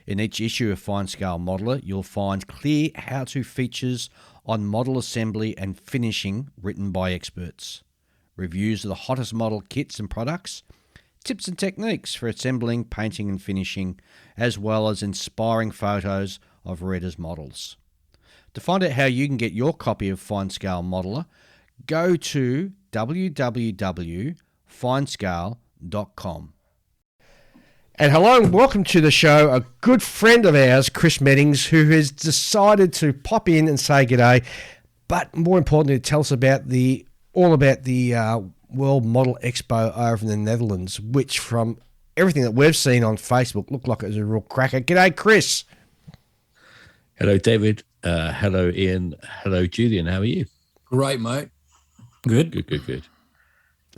In each issue of Fine Scale Modeller, you'll find clear how-to features on model assembly and finishing written by experts, reviews of the hottest model kits and products, tips and techniques for assembling, painting and finishing, as well as inspiring photos of readers' models. To find out how you can get your copy of Fine Scale Modeller, go to www.finescale.com. And hello and welcome to the show, a good friend of ours, Chris Meddings, who has decided to pop in and say g'day, but more importantly, tell us about all about the World Model Expo over in the Netherlands, which from everything that we've seen on Facebook looked like it was a real cracker. G'day, Chris. Hello, David. Hello, Ian. Hello, Julian. How are you? Great, mate. Good. Good.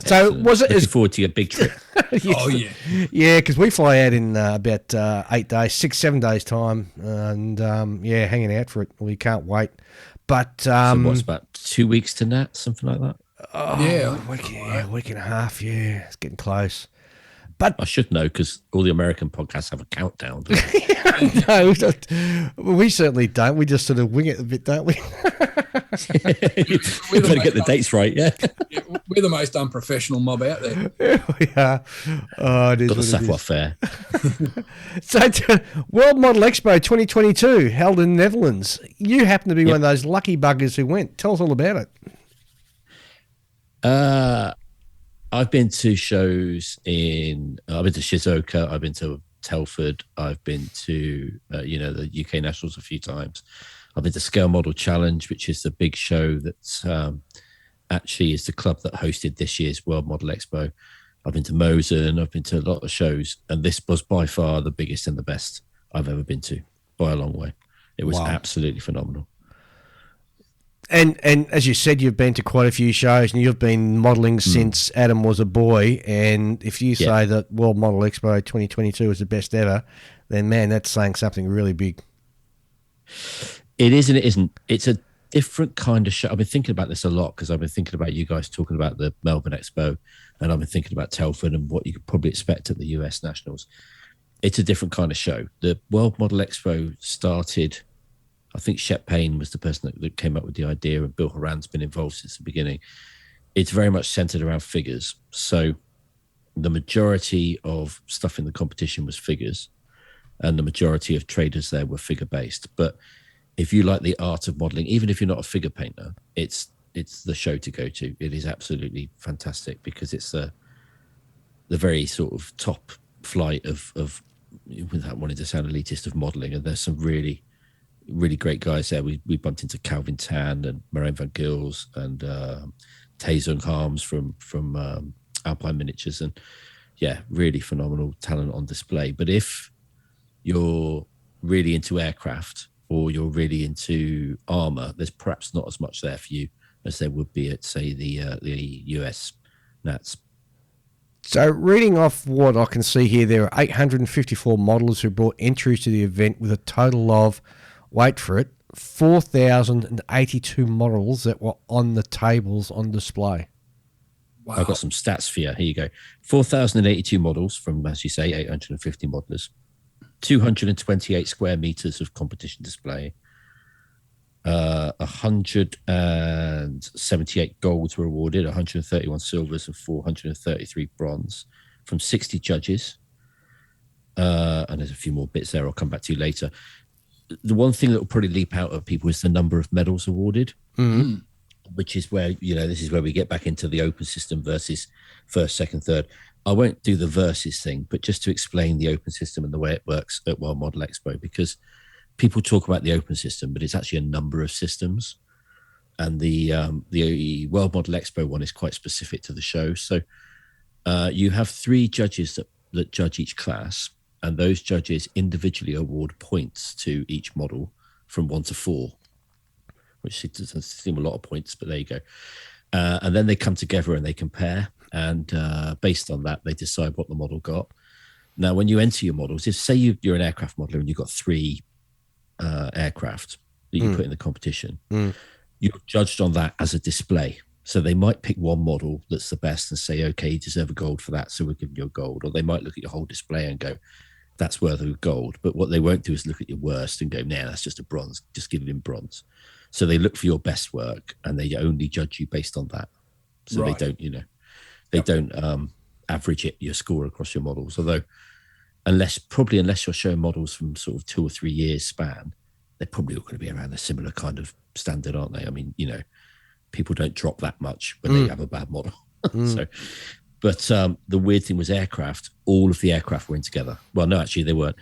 So Excellent. was it looking forward to your big trip? Yes. Oh, yeah. Yeah, because we fly out in about 8 days, 7 days time, and hanging out for it. We can't wait. But So what's about 2 weeks to that, something like that? a week and a half. Yeah, it's getting close. But I should know because all the American podcasts have a countdown. no, we certainly don't. We just sort of wing it a bit, don't we? You better get the dates right, yeah. We're the most unprofessional mob out there. We are. Oh, it is Got the what it savoir is. faire. So, World Model Expo 2022 held in the Netherlands. You happen to be one of those lucky buggers who went. Tell us all about it. I've been to shows I've been to Shizuoka, I've been to Telford, I've been to the UK Nationals a few times. I've been to Scale Model Challenge, which is the big show that actually is the club that hosted this year's World Model Expo. I've been to Mosen, I've been to a lot of shows, and this was by far the biggest and the best I've ever been to, by a long way. It was absolutely phenomenal. And as you said, you've been to quite a few shows, and you've been modelling since Adam was a boy. And if you say that World Model Expo 2022 is the best ever, then man, that's saying something really big. It is and it isn't. It's a different kind of show. I've been thinking about this a lot because I've been thinking about you guys talking about the Melbourne Expo, and I've been thinking about Telford and what you could probably expect at the US Nationals. It's a different kind of show. The World Model Expo started, I think Shep Payne was the person that came up with the idea, and Bill Horan's been involved since the beginning. It's very much centered around figures. So the majority of stuff in the competition was figures, and the majority of traders there were figure-based. But if you like the art of modeling, even if you're not a figure painter, it's the show to go to. It is absolutely fantastic because it's the very sort of top flight of without wanting to sound elitist, of modelling, and there's some really great guys there. We bumped into Calvin Tan and Moraine van Gils and Tae-Sung Harms from Alpine Miniatures, and yeah, really phenomenal talent on display. But if you're really into aircraft or you're really into armour, there's perhaps not as much there for you as there would be at, say, the US Nats. So reading off what I can see here, there are 854 modellers who brought entries to the event with a total of, wait for it, 4,082 models that were on the tables on display. Wow. I've got some stats for you. Here you go. 4,082 models from, as you say, 850 modelers. 228 square meters of competition display. 178 golds were awarded, 131 silvers and 433 bronze from 60 judges. And there's a few more bits there I'll come back to later. The one thing that will probably leap out at people is the number of medals awarded, which is where, this is where we get back into the open system versus first, second, third. I won't do the versus thing, but just to explain the open system and the way it works at World Model Expo, because people talk about the open system, but it's actually a number of systems. And the World Model Expo one is quite specific to the show. So you have 3 judges that judge each class, and those judges individually award points to each model from 1 to 4, which doesn't seem a lot of points, but there you go. And then they come together and they compare, and based on that, they decide what the model got. Now, when you enter your models, if say you're an aircraft modeler and you've got 3 aircraft that you put in the competition, you're judged on that as a display. So they might pick one model that's the best and say, okay, you deserve a gold for that, so we're giving you a gold. Or they might look at your whole display and go, that's worth a gold. But what they won't do is look at your worst and go, nah, that's just a bronze, just give it in bronze. So they look for your best work and they only judge you based on that. So right. They don't average your score across your models. Although unless you're showing models from sort of 2 or 3 years span, they're probably all going to be around a similar kind of standard, aren't they? I mean, people don't drop that much when they have a bad model. So, but the weird thing was aircraft, all of the aircraft were in together. Well, no, actually they weren't.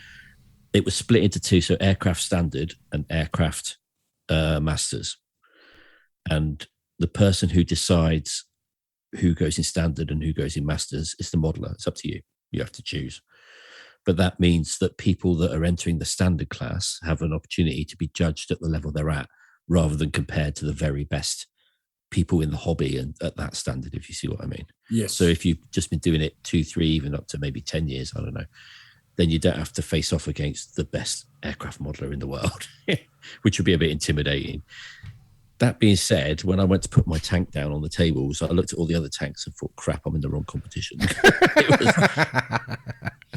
It was split into 2. So aircraft standard and aircraft masters. And the person who decides who goes in standard and who goes in masters is the modeler. It's up to you. You have to choose. But that means that people that are entering the standard class have an opportunity to be judged at the level they're at, rather than compared to the very best people in the hobby and at that standard, if you see what I mean. Yes. So if you've just been doing it 2, 3, even up to maybe 10 years, I don't know, then you don't have to face off against the best aircraft modeler in the world, which would be a bit intimidating. That being said, when I went to put my tank down on the tables, I looked at all the other tanks and thought, crap, I'm in the wrong competition.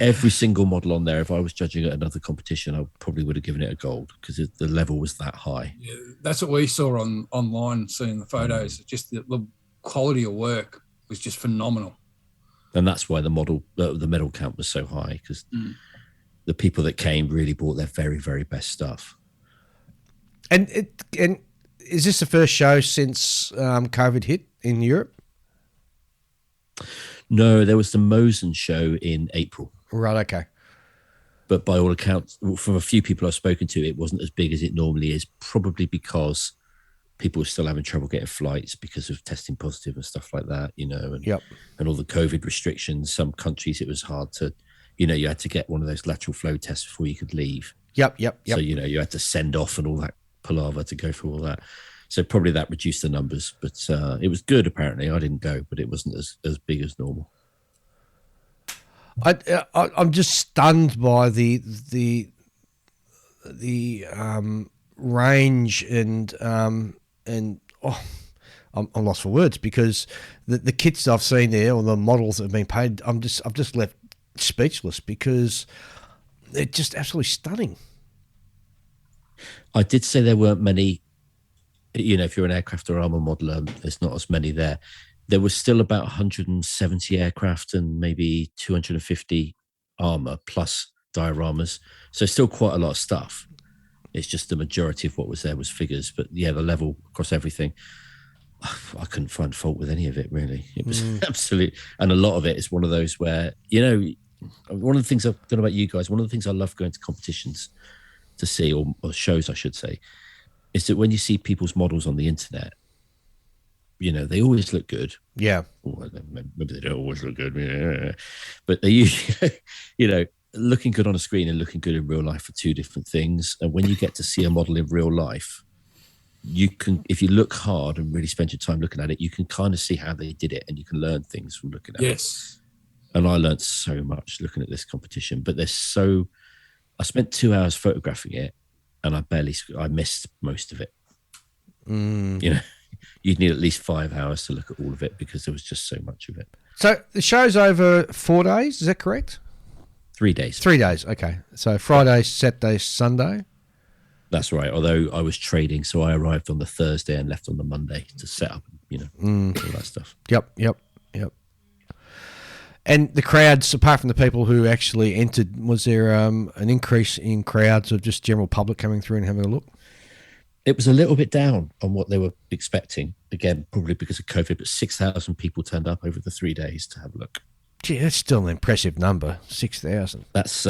Every single model on there, if I was judging at another competition, I probably would have given it a gold because the level was that high. Yeah, that's what we saw online, seeing the photos. Just the quality of work was just phenomenal. And that's why the medal count was so high, because the people that came really brought their very, very best stuff. And is this the first show since COVID hit in Europe? No, there was the Mosen show in April. Right, okay. But by all accounts, from a few people I've spoken to, it wasn't as big as it normally is, probably because people were still having trouble getting flights because of testing positive and stuff like that, and all the COVID restrictions. Some countries, it was hard to, you had to get one of those lateral flow tests before you could leave. Yep. So, you had to send off and all that palaver to go through all that. So probably that reduced the numbers, but it was good apparently. I didn't go, but it wasn't as big as normal. I'm just stunned by the range and I'm lost for words, because the kits I've seen there, or the models that have been paid, I'm just left speechless because they're just absolutely stunning. I did say there weren't many. If you're an aircraft or armor modeler, there's not as many there. There was still about 170 aircraft and maybe 250 armor plus dioramas. So still quite a lot of stuff. It's just the majority of what was there was figures. But yeah, the level across everything. I couldn't find fault with any of it, really. It was absolute, and a lot of it is one of those where, you know, one of the things I've done about you guys, one of the things I love going to competitions to see, or shows, I should say, is that when you see people's models on the internet, you know, they always look good. Yeah. Well, maybe they don't always look good, but they usually, you know, looking good on a screen and looking good in real life are two different things. And when you get to see a model in real life, you can, if you look hard and really spend your time looking at it, you can kind of see how they did it, and you can learn things from looking at it. Yes. And I learned so much looking at this competition, but I spent 2 hours photographing it, and I missed most of it. You know, you'd need at least 5 hours to look at all of it because there was just so much of it. So the show's over 4 days, is that correct? 3 days. 3 days, okay. So Friday, Saturday, Sunday? That's right. Although I was trading, so I arrived on the Thursday and left on the Monday to set up, you know, all that stuff. Yep. And the crowds, apart from the people who actually entered, was there an increase in crowds of just general public coming through and having a look? It was a little bit down on what they were expecting. Again, probably because of COVID, but 6,000 people turned up over the 3 days to have a look. Gee, that's still an impressive number, 6,000. That's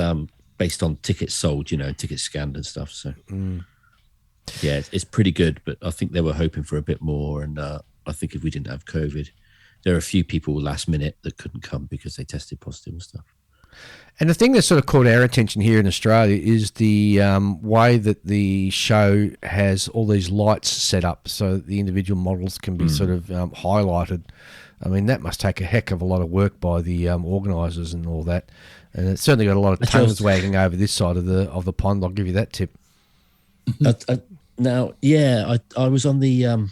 based on tickets sold, you know, tickets scanned and stuff. So, yeah, it's pretty good, but I think they were hoping for a bit more. And I think if we didn't have COVID, there are a few people last minute that couldn't come because they tested positive and stuff. And the thing that sort of caught our attention here in Australia is the way that the show has all these lights set up so that the individual models can be sort of highlighted. I mean, that must take a heck of a lot of work by the organisers and all that. And it's certainly got a lot of tongues wagging over this side of the pond. I'll give you that tip. Now, yeah, I was on the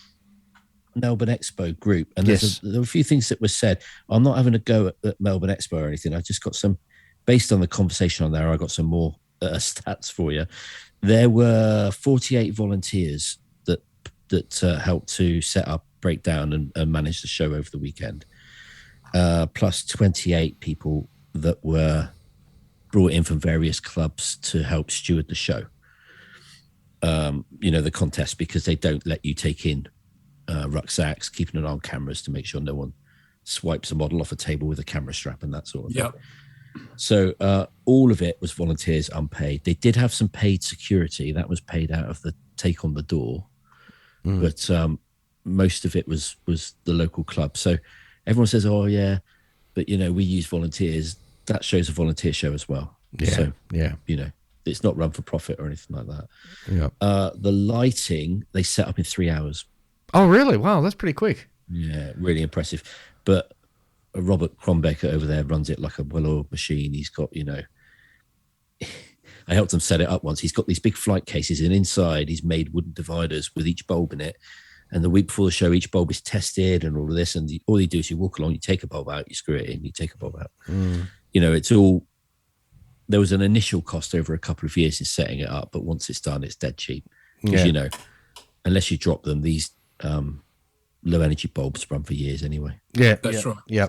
Melbourne Expo group, and there were a few things that were said. I'm not having a go at Melbourne Expo or anything. I just got some, based on the conversation on there, I got some more stats for you. There were 48 volunteers that helped to set up, break down, and manage the show over the weekend, plus 28 people that were brought in from various clubs to help steward the show. You know, the contest, because they don't let you take in rucksacks, keeping an eye on cameras to make sure no one swipes a model off a table with a camera strap and that sort of thing. So all of it was volunteers, unpaid. They did have some paid security that was paid out of the take on the door, but most of it was the local club. So everyone says, "Oh yeah," but you know, we use volunteers. That show's a volunteer show as well. Yeah, so, yeah. You know, it's not run for profit or anything like that. Yeah. The lighting they set up in 3 hours. Oh, really? Wow, that's pretty quick. Yeah, really impressive. But Robert Crombecker over there runs it like a well-oiled machine. He's got, you know, I helped him set it up once. He's got these big flight cases, and inside he's made wooden dividers with each bulb in it. And the week before the show, each bulb is tested and all of this. And all you do is you walk along, you take a bulb out, you screw it in, you take a bulb out. You know, it's all, there was an initial cost over a couple of years in setting it up, but once it's done, it's dead cheap. Because, you know, unless you drop them, these low energy bulbs run for years anyway. Yeah, That's right. Yeah.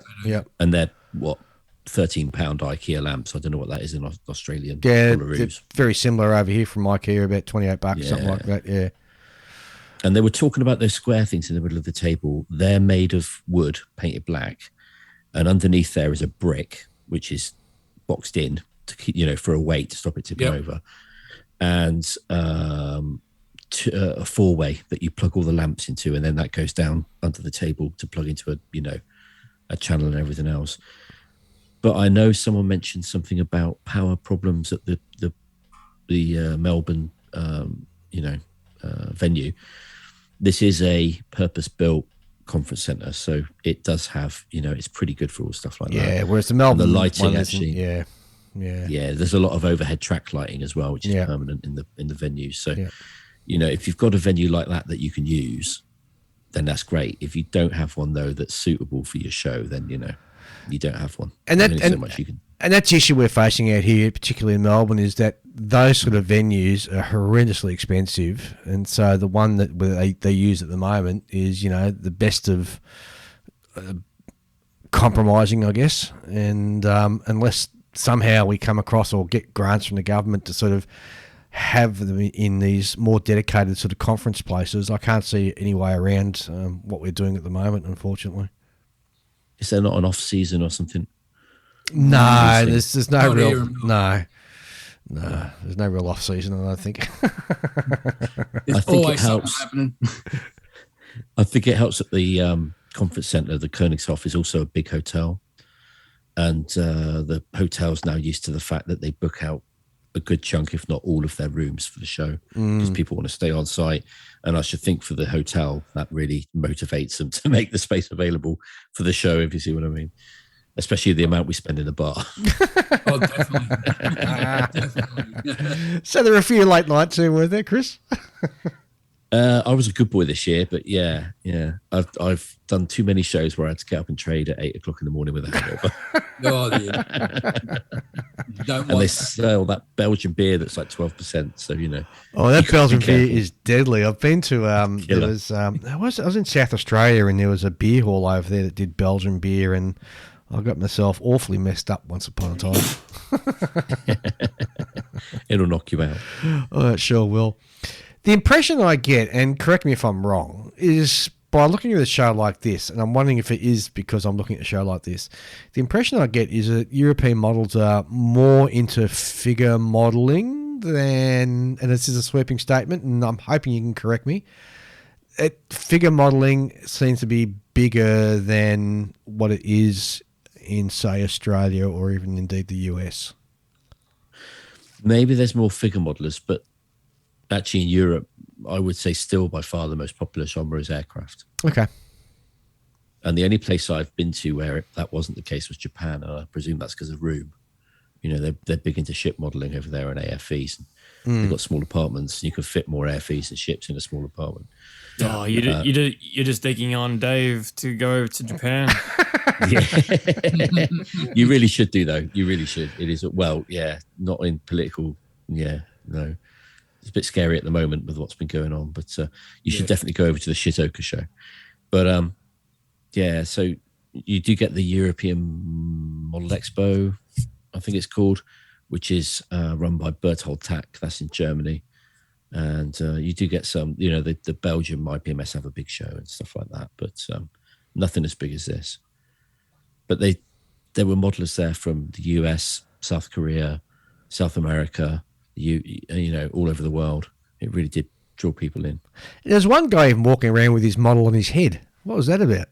And they're, what, £13 IKEA lamps. I don't know what that is in Australian. Yeah, Belarus. very similar over here from IKEA, about $28, something like that. Yeah. And they were talking about those square things in the middle of the table. They're made of wood, painted black, and underneath there is a brick which is boxed in to keep, you know, for a weight to stop it tipping over, and a four-way that you plug all the lamps into, and then that goes down under the table to plug into a, you know, a channel and everything else. But I know someone mentioned something about power problems at the Melbourne, venue. This is a purpose-built conference centre, so it does have, you know, it's pretty good for all stuff like that. Yeah, whereas the Melbourne and the lighting one actually, yeah. There's a lot of overhead track lighting as well, which is permanent in the venue. So, you know, if you've got a venue like that you can use, then that's great. If you don't have one though that's suitable for your show, then you know you don't have one. And that, so much you can. And that's the issue we're facing out here, particularly in Melbourne, is that those sort of venues are horrendously expensive. And so the one that they use at the moment is, you know, the best of compromising, I guess. And unless somehow we come across or get grants from the government to sort of have them in these more dedicated sort of conference places. I can't see any way around what we're doing at the moment, unfortunately. Is there not an off season or something? No, there's no Not real here. no, there's no real off season. I don't think. There's I think it always something helps. happening. I think it helps that the conference centre, the Königshof, is also a big hotel. And the hotel's now used to the fact that they book out a good chunk, if not all, of their rooms for the show because people want to stay on site. And I should think for the hotel, that really motivates them to make the space available for the show, if you see what I mean. Especially the amount we spend in the bar. Oh, definitely. Definitely. So there are a few late nights there, were there, Chris? I was a good boy this year, but yeah. I've done too many shows where I had to get up and trade at 8 o'clock in the morning with a hangover. Oh, yeah. Don't And they like that. sell that Belgian beer that's like 12%. So, Oh, that You Belgian gotta be beer careful. is deadly. I've been to there Killer. was I was in South Australia and there was a beer hall over there that did Belgian beer, and I got myself awfully messed up once upon a time. it'll knock you out. Oh, it sure will. The impression I get, and correct me if I'm wrong, is by looking at a show like this, and I'm wondering if it is because I'm looking at a show like this, the impression I get is that European models are more into figure modelling than, and this is a sweeping statement, and I'm hoping you can correct me, figure modelling seems to be bigger than what it is in, say, Australia or even indeed the US. Maybe there's more figure modelers, but actually in Europe, I would say still by far the most popular genre is aircraft. Okay. And the only place I've been to where that wasn't the case was Japan. And I presume that's because of room. They're big into ship modeling over there and AFVs. They've got small apartments. You can fit more AFVs and ships in a small apartment. Oh, you're just digging on Dave to go over to Japan. Yeah. You really should do, though. You really should. It is, not in political. Yeah, no. It's a bit scary at the moment with what's been going on, but you should definitely go over to the Shizuoka show. But so you do get the European Model Expo, I think it's called, which is run by Berthold Tack. That's in Germany. And you do get some, the Belgian IPMS have a big show and stuff like that, but nothing as big as this. But there were modelers there from the US, South Korea, South America, all over the world. It really did draw people in. There's one guy even walking around with his model on his head. What was that about?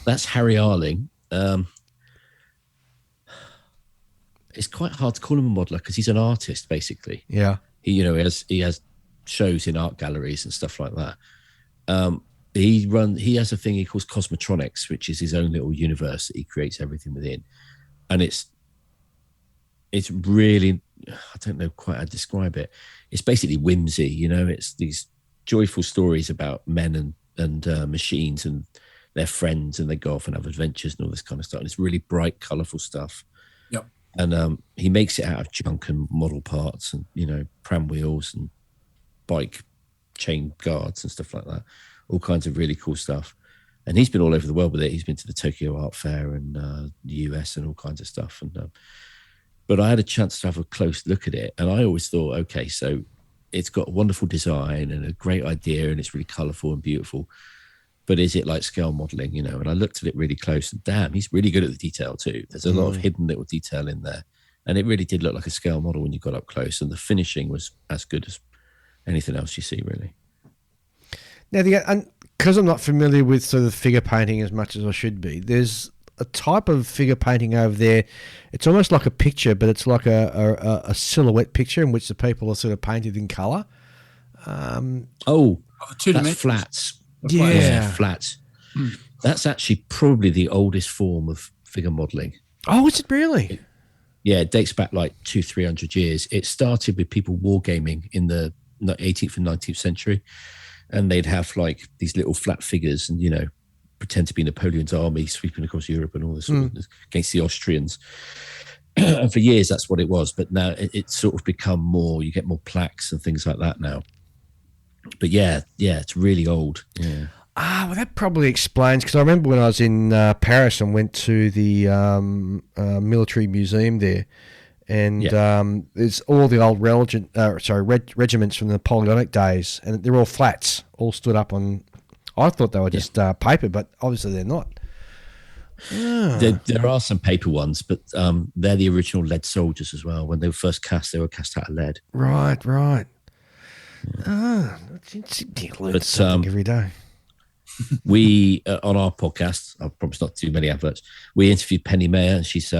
That's Harry Arling. It's quite hard to call him a modeler because he's an artist, basically. Yeah. He has shows in art galleries and stuff like that. He has a thing he calls Cosmotronics, which is his own little universe that he creates everything within, and it's really, I don't know quite how to describe it. It's basically whimsy, It's these joyful stories about men and machines and their friends, and they go off and have adventures and all this kind of stuff. And it's really bright, colourful stuff. Yep. And he makes it out of junk and model parts and, pram wheels and bike chain guards and stuff like that. All kinds of really cool stuff. And he's been all over the world with it. He's been to the Tokyo Art Fair and the US and all kinds of stuff. And but I had a chance to have a close look at it. And I always thought, okay, so it's got a wonderful design and a great idea and it's really colourful and beautiful. But is it like scale modelling, And I looked at it really close and damn, he's really good at the detail too. There's a lot of hidden little detail in there. And it really did look like a scale model when you got up close. And the finishing was as good as anything else you see, really. Now, because I'm not familiar with sort of figure painting as much as I should be, there's a type of figure painting over there. It's almost like a picture, but it's like a silhouette picture in which the people are sort of painted in colour. Two-dimensional. That's flats. Yeah. Flats. That's actually probably the oldest form of figure modelling. Oh, is it really? Yeah, it dates back like 200-300 years. It started with people wargaming in the 18th and 19th century, and they'd have like these little flat figures and, pretend to be Napoleon's army sweeping across Europe and all this against the Austrians. And for years, that's what it was. But now it's sort of become more, you get more plaques and things like that now. But yeah, it's really old. Yeah. Well, that probably explains, because I remember when I was in Paris and went to the military museum there, And there's all the old regiments from the Napoleonic days, and they're all flats, all stood up on. I thought they were just paper, but obviously they're not. There are some paper ones, but they're the original lead soldiers as well. When they were first cast, they were cast out of lead. Right. You learn something every day. We on our podcast, I promise not to do many adverts. We interviewed Penny Mayer, and she's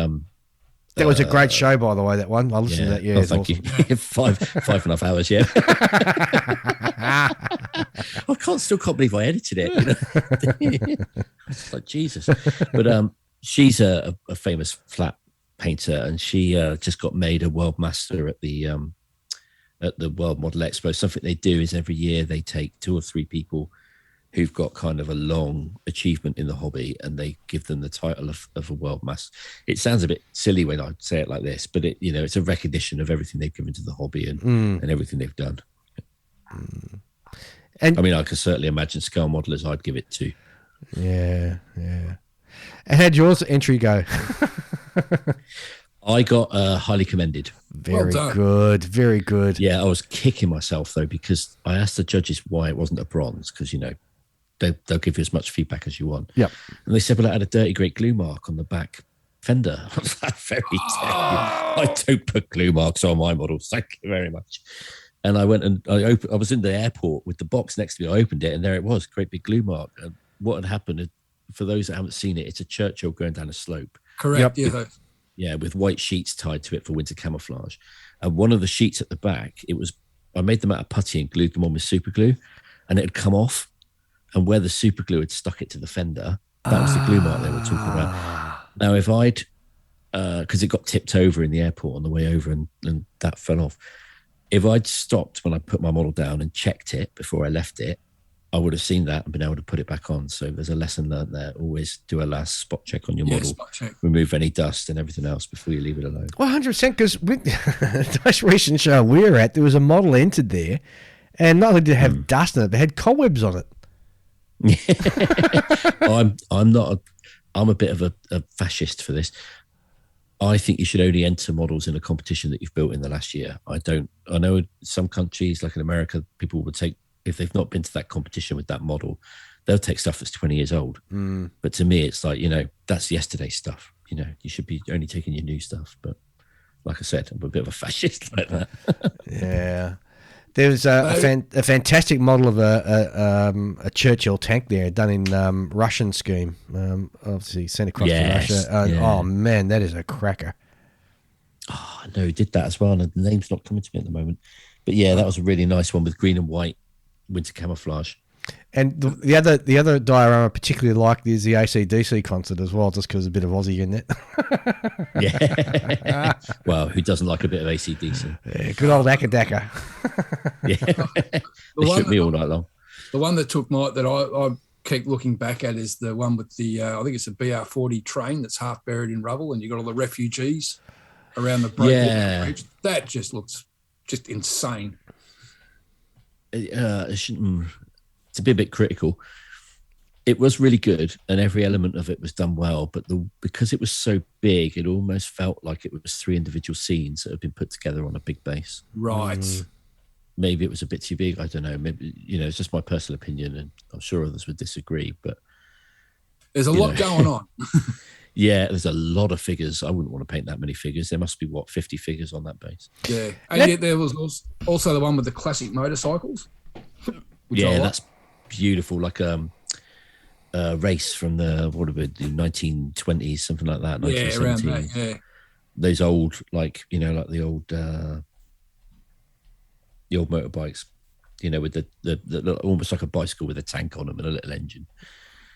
that was a great show, by the way. That one I listened to that. Yeah, thank you. 5.5 hours. Yeah, I can't believe I edited it. You know? It's like Jesus. But she's a famous flat painter, and she just got made a world master at the World Model Expo. Something they do is every year they take 2 or 3 people who've got kind of a long achievement in the hobby, and they give them the title of a world master. It sounds a bit silly when I say it like this, but it's a recognition of everything they've given to the hobby and everything they've done. And I mean, I can certainly imagine scale modelers I'd give it to. Yeah. And how'd yours entry go? I got highly commended. Very good. Yeah, I was kicking myself though, because I asked the judges why it wasn't a bronze, because they'll give you as much feedback as you want. Yep. And they said, well, it had a dirty great glue mark on the back fender. I was like, very terrible. I don't put glue marks on my models. Thank you very much. And I went and I was in the airport with the box next to me. I opened it and there it was, great big glue mark. And what had happened, for those that haven't seen it, it's a Churchill going down a slope. Correct. Yep. Yeah, with white sheets tied to it for winter camouflage. And one of the sheets at the back, I made them out of putty and glued them on with super glue, and it had come off. And where the super glue had stuck it to the fender, that was the glue mark they were talking about. Now, if I'd, because it got tipped over in the airport on the way over and that fell off. If I'd stopped when I put my model down and checked it before I left it, I would have seen that and been able to put it back on. So there's a lesson learned there. Always do a last spot check on your model. Remove any dust and everything else before you leave it alone. Well, 100%, because with the most recent show we were at, there was a model entered there, and not only did it have dust in it, but it had cobwebs on it. I'm a bit of a fascist for this. I think you should only enter models in a competition that you've built in the last year. I know some countries, like in America, people would take, if they've not been to that competition with that model, they'll take stuff that's 20 years old. But to me, it's like, that's yesterday's stuff. You should be only taking your new stuff. But like I said, I'm a bit of a fascist like that. Yeah. There was a fantastic model of a Churchill tank there, done in Russian scheme, obviously sent across to Russia. Oh, man, that is a cracker. Oh, no, he did that as well, and the name's not coming to me at the moment. But yeah, that was a really nice one with green and white winter camouflage. And the other diorama I particularly liked is the AC/DC concert as well, just because there's a bit of Aussie in it. Yeah. Well, who doesn't like a bit of AC/DC? Yeah, good old Akadaka. Yeah. They shook me all night long. The one that took that I keep looking back at is the one with the, I think it's a BR-40 train that's half buried in rubble, and you've got all the refugees around the break. Yeah. That just looks just insane. To be a bit critical, it was really good and every element of it was done well, but because it was so big, it almost felt like it was 3 individual scenes that had been put together on a big base. Right. Maybe it was a bit too big. I don't know. Maybe, it's just my personal opinion, and I'm sure others would disagree, but there's a lot going on. Yeah, there's a lot of figures. I wouldn't want to paint that many figures. There must be 50 figures on that base. Yeah. And yet there was also the one with the classic motorcycles. Yeah, that's beautiful, like a race from the 1920s, something like that. 1917s. Yeah, around that. Yeah, those old, like the old motorbikes, with the almost like a bicycle with a tank on them and a little engine.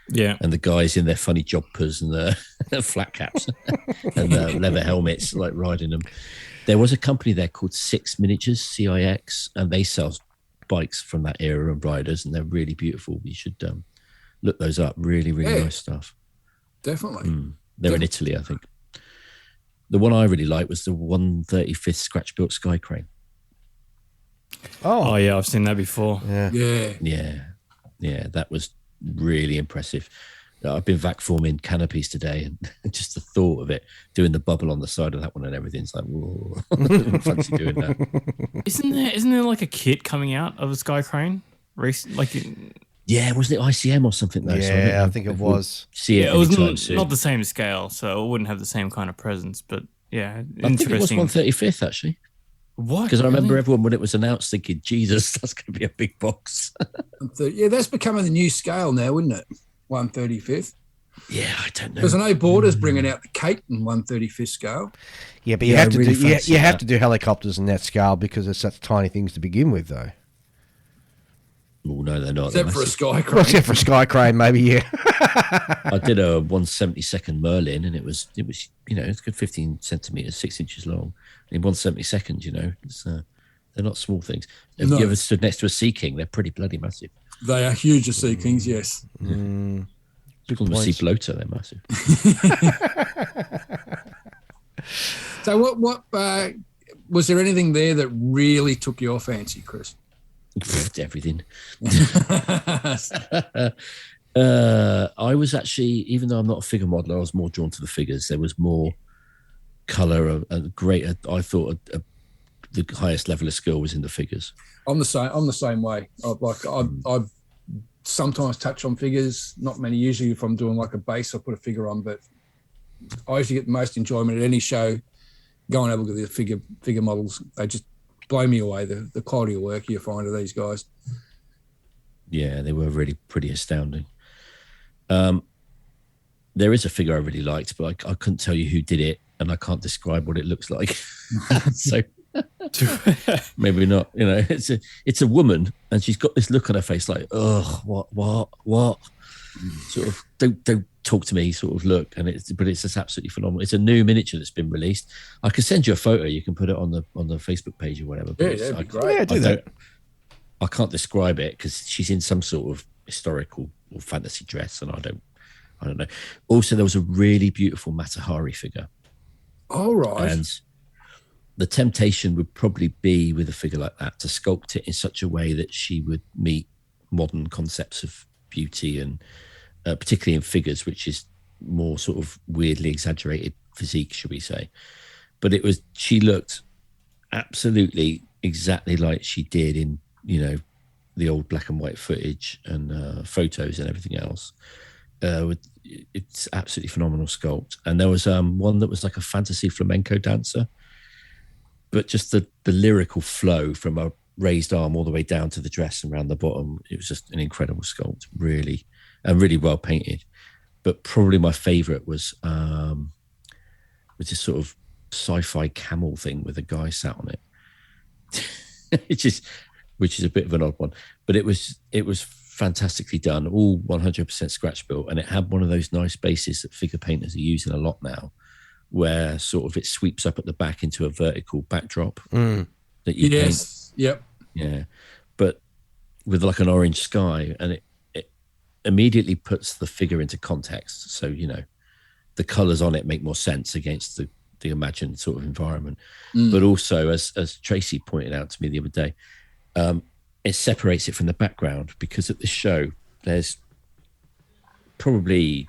Yeah, and the guys in their funny joggers and the flat caps and the leather helmets, like riding them. There was a company there called Six Miniatures, CIX, and they sell bikes from that era and riders, and they're really beautiful. You should look those up. Really, really nice stuff. Definitely. They're in Italy, I think. The one I really liked was the 135th scratch built sky crane. Oh yeah, I've seen that before. Yeah. That was really impressive. I've been vac forming canopies today, and just the thought of it, doing the bubble on the side of that one and everything's like, whoa, I didn't fancy doing that. Isn't there like a kit coming out of a sky crane? Yeah, wasn't it ICM or something though? Yeah, I think it was. See it was anytime soon. not the same scale, so it wouldn't have the same kind of presence. But yeah, I think it was 1/35th actually. What? Because I remember everyone when it was announced thinking, Jesus, that's going to be a big box. Yeah, that's becoming the new scale now, wouldn't it? 1/35th. Yeah, I don't know. Because I know Border's bringing out the Caton 1/35th scale. Yeah, but you have to you have to do helicopters in that scale because it's such tiny things to begin with, though. Oh no, they're not. Except for a sky crane. Well, except for a sky crane, maybe. Yeah. I did a 1/72nd Merlin, and it was it's a good 15 centimeters, 6 inches long. In 1/72nd, it's they're not small things. Have you ever stood next to a Sea King? They're pretty bloody massive. They are huge as Sea Kings, yes. Call them a sea bloater. They're massive. So what was there anything there that really took your fancy, Chris? Everything. I was actually, even though I'm not a figure modeler, I was more drawn to the figures. There was more color and greater. I thought the highest level of skill was in the figures. I'm the same way. I sometimes touch on figures, not many. Usually if I'm doing like a base, I put a figure on, but I usually get the most enjoyment at any show going over to the figure models. They just blow me away, the quality of work you find of these guys. Yeah, they were really pretty astounding. There is a figure I really liked, but I couldn't tell you who did it, and I can't describe what it looks like. So maybe not. It's a woman, and she's got this look on her face like, ugh, what? Sort of don't talk to me sort of look, but it's just absolutely phenomenal. It's a new miniature that's been released. I can send you a photo. You can put it on the Facebook page or whatever. Yeah, that'd be great. Yeah, do that. I can't describe it because she's in some sort of historical or fantasy dress, and I don't know. Also, there was a really beautiful Matahari figure. All right. And the temptation would probably be with a figure like that to sculpt it in such a way that she would meet modern concepts of beauty, and particularly in figures, which is more sort of weirdly exaggerated physique, should we say. But she looked absolutely exactly like she did in, the old black and white footage and photos and everything else. It's absolutely phenomenal sculpt. And there was one that was like a fantasy flamenco dancer, but just the lyrical flow from a raised arm all the way down to the dress and around the bottom. It was just an incredible sculpt, really, and really well painted. But probably my favorite was this sort of sci-fi camel thing with a guy sat on it, which is a bit of an odd one, but it was fantastically done, all 100% scratch built, and it had one of those nice bases that figure painters are using a lot now, where sort of it sweeps up at the back into a vertical backdrop that you paint. Yep. Yeah, but with like an orange sky, and it immediately puts the figure into context. So the colours on it make more sense against the imagined sort of environment. But also, as Tracy pointed out to me the other day, it separates it from the background, because at this show there's probably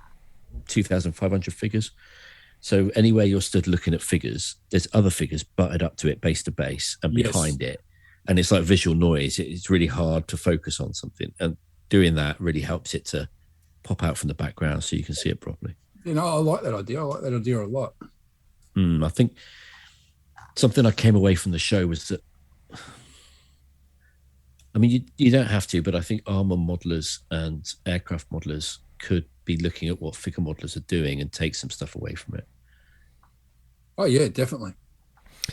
2,500 figures. So anywhere you're stood looking at figures, there's other figures butted up to it base to base and behind it. And it's like visual noise. It's really hard to focus on something. And doing that really helps it to pop out from the background so you can see it properly. I like that idea. I like that idea a lot. I think something I came away from the show was that, I mean, you don't have to, but I think armor modelers and aircraft modelers could be looking at what figure modelers are doing and take some stuff away from it. Oh, yeah, definitely.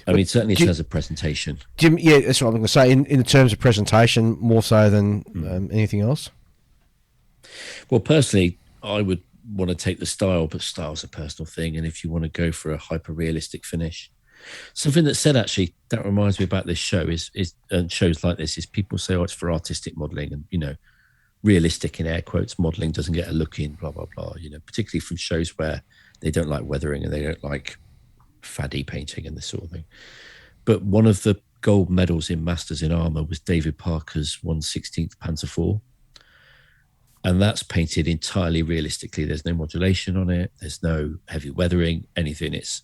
I mean, certainly as a presentation. Jim, yeah, that's what I'm going to say. In terms of presentation, more so than anything else? Well, personally, I would want to take the style, but style's a personal thing. And if you want to go for a hyper-realistic finish, something that said, actually, that reminds me about this show is and shows like this, is people say, oh, it's for artistic modelling, and, realistic in air quotes modelling doesn't get a look in, blah, blah, blah, particularly from shows where they don't like weathering and they don't like faddy painting and this sort of thing. But one of the gold medals in Masters in Armour was David Parker's 1/16th Panzer IV. And that's painted entirely realistically. There's no modulation on it. There's no heavy weathering, anything. It's,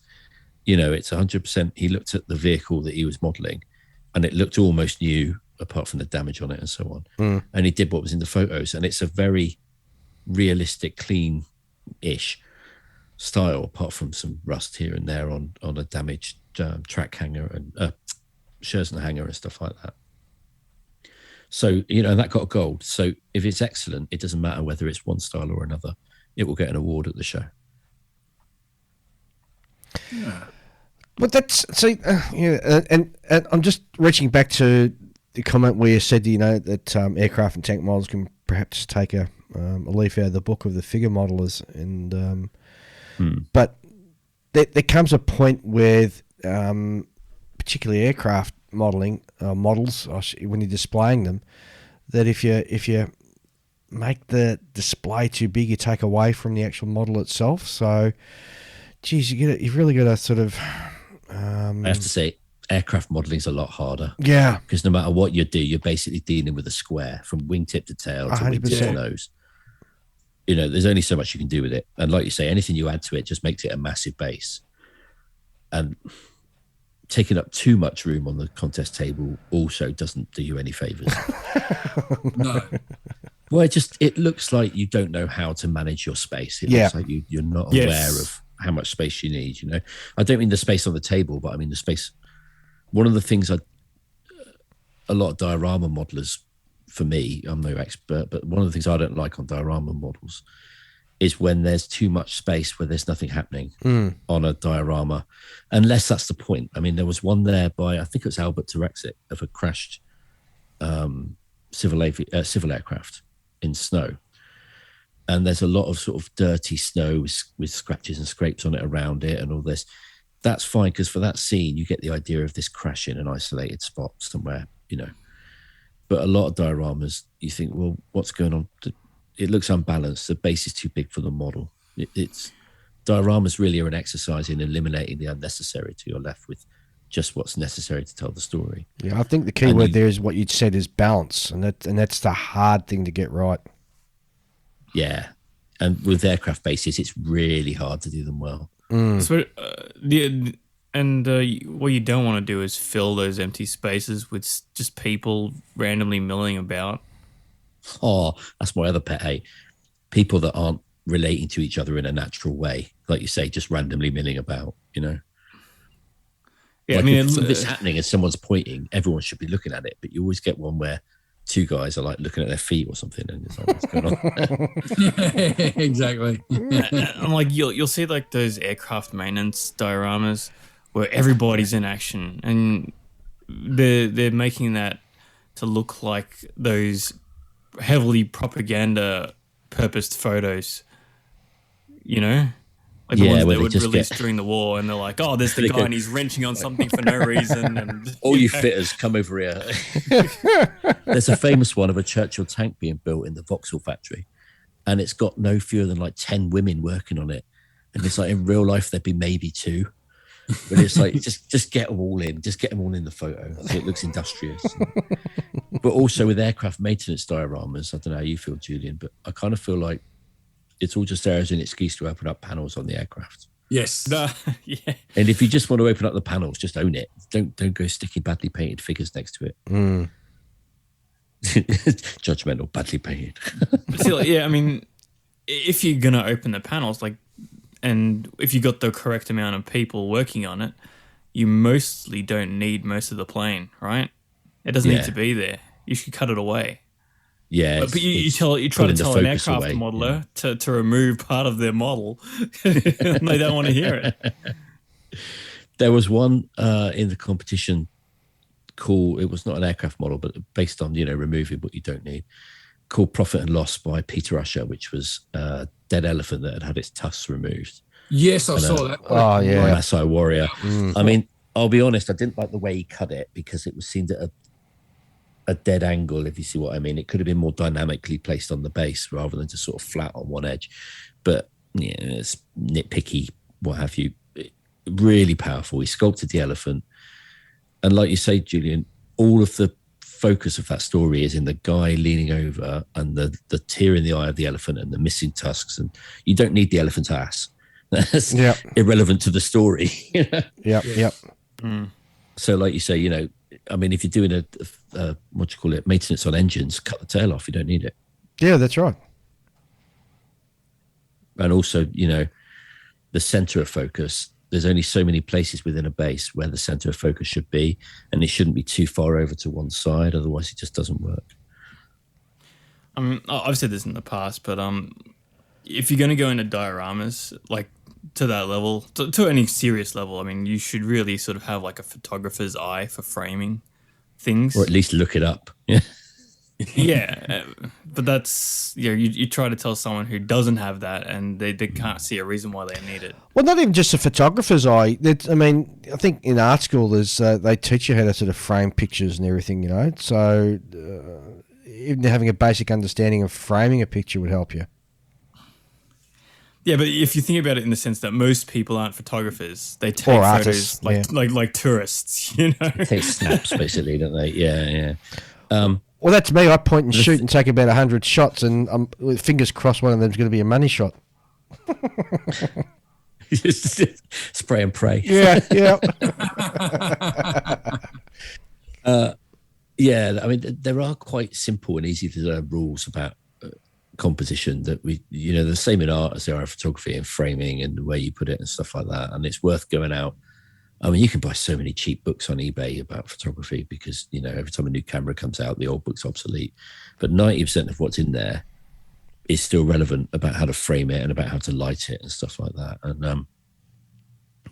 it's 100%. He looked at the vehicle that he was modeling and it looked almost new, apart from the damage on it and so on. And he did what was in the photos. And it's a very realistic, clean-ish style, apart from some rust here and there on a damaged track hanger and Scherzner hanger and stuff like that. So, that got a gold. So if it's excellent, it doesn't matter whether it's one style or another. It will get an award at the show. Yeah. But that's, and I'm just reaching back to the comment where you said, that aircraft and tank models can perhaps take a leaf out of the book of the figure modelers. And but there comes a point with particularly aircraft modeling models when you're displaying them, that if you make the display too big, you take away from the actual model itself. So, geez, you've really got to sort of. I have to say, aircraft modeling is a lot harder. Yeah, because no matter what you do, you're basically dealing with a square from wingtip to tail to 100%. wingtip to nose. There's only so much you can do with it, and like you say, anything you add to it just makes it a massive base. And taking up too much room on the contest table also doesn't do you any favors. No. Well, it looks like you don't know how to manage your space. It looks like you're not aware of how much space you need. I don't mean the space on the table, but I mean the space. One of the things a lot of diorama modelers, for me, I'm no expert, but one of the things I don't like on diorama models is when there's too much space where there's nothing happening on a diorama, unless that's the point. I mean, there was one there by, I think it was Albert Terexit, of a crashed civil aircraft in snow. And there's a lot of sort of dirty snow with scratches and scrapes on it around it and all this. That's fine, because for that scene, you get the idea of this crash in an isolated spot somewhere, But a lot of dioramas, you think, well, what's going on? It looks unbalanced. The base is too big for the model. Dioramas really are an exercise in eliminating the unnecessary. To you're left with just what's necessary to tell the story. Yeah, I think the key word there is what you'd said is balance, and that's the hard thing to get right. Yeah, and with aircraft bases, it's really hard to do them well. So, what you don't want to do is fill those empty spaces with just people randomly milling about. Oh, that's my other pet hate. People that aren't relating to each other in a natural way, like you say, just randomly milling about. Yeah, I mean, if it's happening and someone's pointing, everyone should be looking at it. But you always get one where two guys are like looking at their feet or something, and it's like, what's going on? Exactly. I'm like, you'll see like those aircraft maintenance dioramas where everybody's in action, and they're making that to look like those heavily propaganda purposed photos, like the ones they would release during the war, and they're like, oh, there's the guy and he's wrenching on something for no reason, and all you fitters come over here. There's a famous one of a Churchill tank being built in the Vauxhall factory, and it's got no fewer than like 10 women working on it, and it's like in real life there'd be maybe 2. But it's like, just get them all in. Just get them all in the photo. So it looks industrious. But also with aircraft maintenance dioramas, I don't know how you feel, Julian, but I kind of feel like it's all just there as an excuse to open up panels on the aircraft. Yes. Yeah. And if you just want to open up the panels, just own it. Don't go sticking badly painted figures next to it. Judgmental, badly painted. Still, yeah, I mean, if you're going to open the panels, and if you got the correct amount of people working on it, you mostly don't need most of the plane, right? It doesn't need to be there. You should cut it away. Yeah, but you try to tell an aircraft modeler to remove part of their model, and they don't want to hear it. There was one in the competition called, it was not an aircraft model, but based on removing what you don't need, called Profit and Loss by Peter Usher, which was a dead elephant that had its tusks removed. Yes, I saw that. Oh, yeah. Maasai warrior. I mean, I'll be honest, I didn't like the way he cut it because it was seemed at a dead angle, if you see what I mean. It could have been more dynamically placed on the base rather than just sort of flat on one edge. But yeah, it's nitpicky, what have you. Really powerful. He sculpted the elephant. And like you say, Julian, all of the focus of that story is in the guy leaning over and the tear in the eye of the elephant and the missing tusks, and you don't need the elephant's ass. That's irrelevant to the story. Yep. So, like you say, you know, I mean, if you're doing a what do you call it, maintenance on engines, cut the tail off. You don't need it. Yeah, that's right. And also, you know, the center of focus. There's only so many places within a base where the center of focus should be, and it shouldn't be too far over to one side. Otherwise, it just doesn't work. I've said this in the past, but if you're going to go into dioramas, like to that level, to any serious level, I mean, you should really sort of have like a photographer's eye for framing things, or at least look it up. Yeah. Yeah, but that's, you know, you try to tell someone who doesn't have that, and they can't see a reason why they need it. Well, not even just a photographer's eye. I mean, I think in art school there's they teach you how to sort of frame pictures and everything, you know. So even having a basic understanding of framing a picture would help you. Yeah, but if you think about it in the sense that most people aren't photographers, they take Or photos artists, like tourists, you know. They take snaps, basically, don't they? Yeah. Well, that's me. I point and shoot and take about 100 shots, and I'm with fingers crossed one of them's going to be a money shot. Just spray and pray. Yeah. Yeah, I mean, there are quite simple and easy to learn rules about composition that we, you know, the same in art as there are in photography and framing and the way you put it and stuff like that. And it's worth going out. I mean, you can buy so many cheap books on eBay about photography because, you know, every time a new camera comes out, the old book's obsolete. But 90% of what's in there is still relevant about how to frame it and about how to light it and stuff like that. And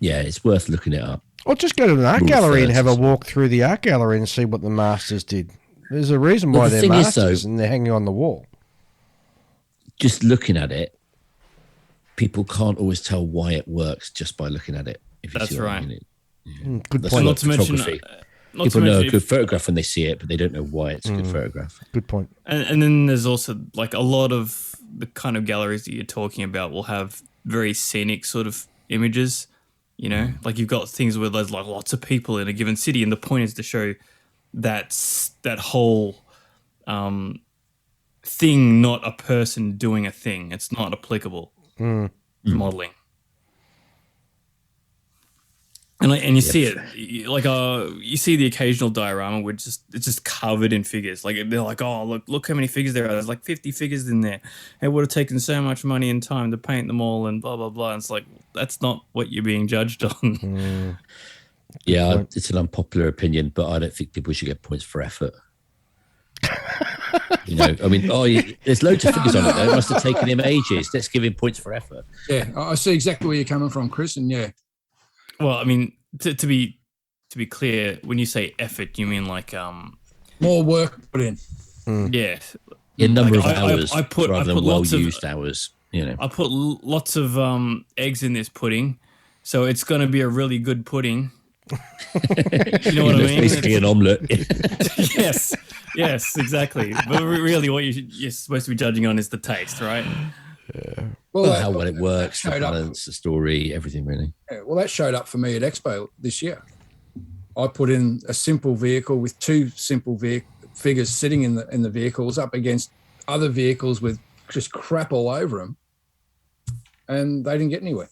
yeah, it's worth looking it up. Or just go to an art gallery and have a walk through the art gallery and see what the masters did. There's a reason why they're masters and they're hanging on the wall. Just looking at it, people can't always tell why it works just by looking at it. If you That's see what right. I mean. Good That's point. Not to mention, people know a good photograph when they see it, but they don't know why it's a good photograph. Good point. And then there's also like a lot of the kind of galleries that you're talking about will have very scenic sort of images, you know, like you've got things where there's like lots of people in a given city, and the point is to show that whole thing, not a person doing a thing. It's not applicable modeling. And you see it, like you see the occasional diorama where it's just covered in figures. Like they're like, oh look how many figures there are. There's like 50 figures in there. It would have taken so much money and time to paint them all and blah blah blah. And it's like that's not what you're being judged on. Yeah, it's an unpopular opinion, but I don't think people should get points for effort. You know, I mean, there's loads of figures on it though. It must have taken him ages. Let's give him points for effort. Yeah, I see exactly where you're coming from, Chris, and yeah. Well, I mean, to be clear, when you say effort, you mean like more work put in. Yeah, In number of hours, I put well-used hours. You know, I put lots of eggs in this pudding, so it's going to be a really good pudding. You know what I mean? Basically, an omelette. yes, exactly. But really, what you're supposed to be judging on is the taste, right? Yeah. Well, how well it works, the balance, the story, everything really. Yeah, well, that showed up for me at Expo this year. I put in a simple vehicle with two simple figures sitting in the vehicles up against other vehicles with just crap all over them, and they didn't get anywhere.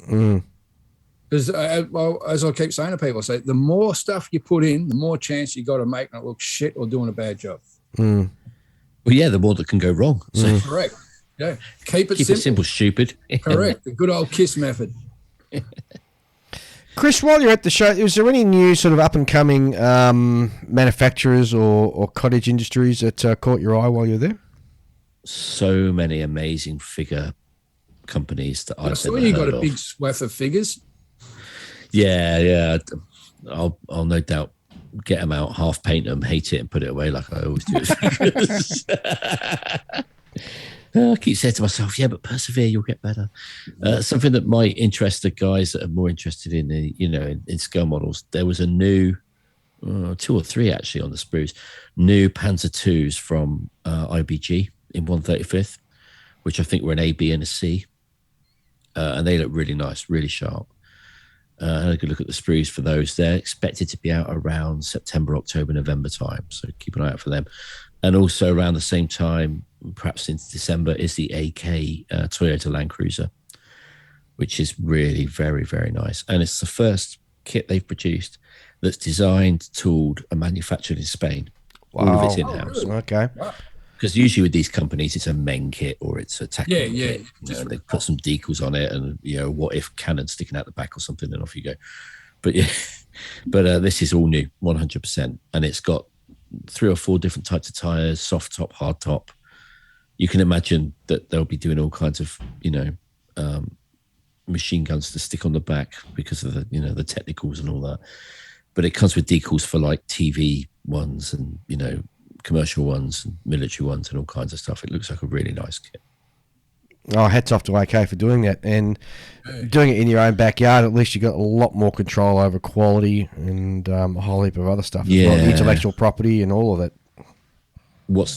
Because, as I keep saying to people, I say the more stuff you put in, the more chance you got of making it look shit or doing a bad job. Well, yeah, the more that can go wrong. So. Correct. Yeah, keep it simple, stupid. Correct. The good old KISS method. Chris, while you're at the show, is there any new sort of up-and-coming manufacturers or cottage industries that caught your eye while you're there? So many amazing figure companies that I've saw you got a big swath of figures. Yeah. I'll no doubt get them out, half paint them, hate it, and put it away like I always do. I keep saying to myself, yeah, but persevere, you'll get better. Something that might interest the guys that are more interested in, in scale models. There was a new, 2 or 3 actually on the sprues, new Panzer IIs from IBG in 1/35th, which I think were an A, B, and a C. And they look really nice, really sharp. And a good look at the sprues for those. They're expected to be out around September, October, November time. So keep an eye out for them. And also around the same time, perhaps into December, is the AK Toyota Land Cruiser, which is really very, very nice. And it's the first kit they've produced that's designed, tooled, and manufactured in Spain. Wow. All of it's in-house. Really? Okay. Wow. Because usually with these companies, it's a main kit or it's a tactical kit. They put some decals on it and, what if cannon sticking out the back or something, and off you go. But yeah, this is all new, 100%. And it's got 3 or 4 different types of tires, soft top, hard top. You can imagine that they'll be doing all kinds of, machine guns to stick on the back because of the, the technicals and all that. But it comes with decals for like TV ones and, commercial ones and military ones and all kinds of stuff. It looks like a really nice kit. Oh, hats off to AK for doing that, and doing it in your own backyard. At least you got a lot more control over quality and a whole heap of other stuff. Yeah, well, intellectual property and all of it.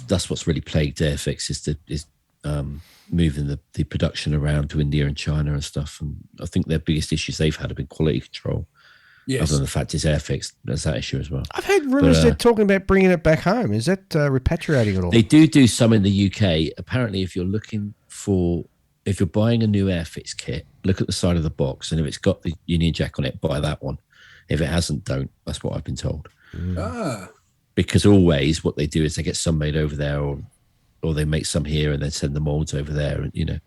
That's what's really plagued Airfix is moving the production around to India and China and stuff. And I think their biggest issues they've had have been quality control. Yes. Other than the fact it's Airfix, there's that issue as well. I've heard rumours they're talking about bringing it back home. Is that repatriating at all? They do some in the UK. Apparently, if you're buying a new Airfix kit, look at the side of the box, and if it's got the Union Jack on it, buy that one. If it hasn't, don't. That's what I've been told. Because always what they do is they get some made over there, or they make some here and then send the molds over there, and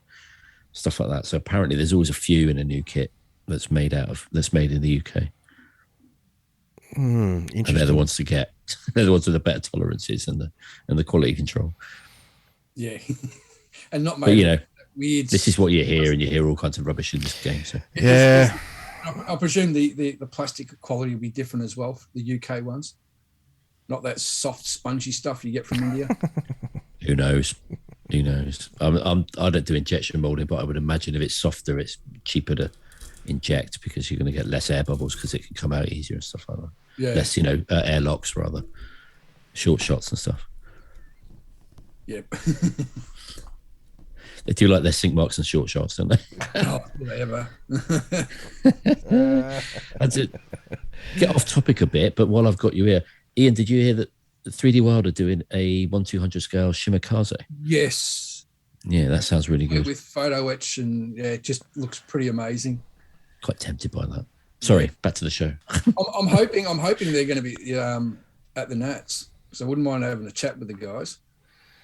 stuff like that. So apparently, there's always a few in a new kit that's made in the UK. And they're the ones to get. They're the ones with the better tolerances and the quality control. Yeah, and not made weird. This is what you hear, and you hear all kinds of rubbish in this game. So yeah, I presume the plastic quality will be different as well. The UK ones, not that soft, spongy stuff you get from India. Who knows? Who knows? I don't do injection molding, but I would imagine if it's softer, it's cheaper to inject because you're going to get less air bubbles because it can come out easier and stuff like that. Yeah. Less, air locks rather, short shots and stuff. Yep. They do like their sink marks and short shots, don't they? Oh, whatever. That's it. Get off topic a bit, but while I've got you here, Ian, did you hear that 3D World are doing a 1/200 scale Shimakaze? Yes. Yeah, that sounds really good. With photo etch, and it just looks pretty amazing. Quite tempted by that. Sorry, back to the show. I'm hoping they're going to be at the Nats, so I wouldn't mind having a chat with the guys.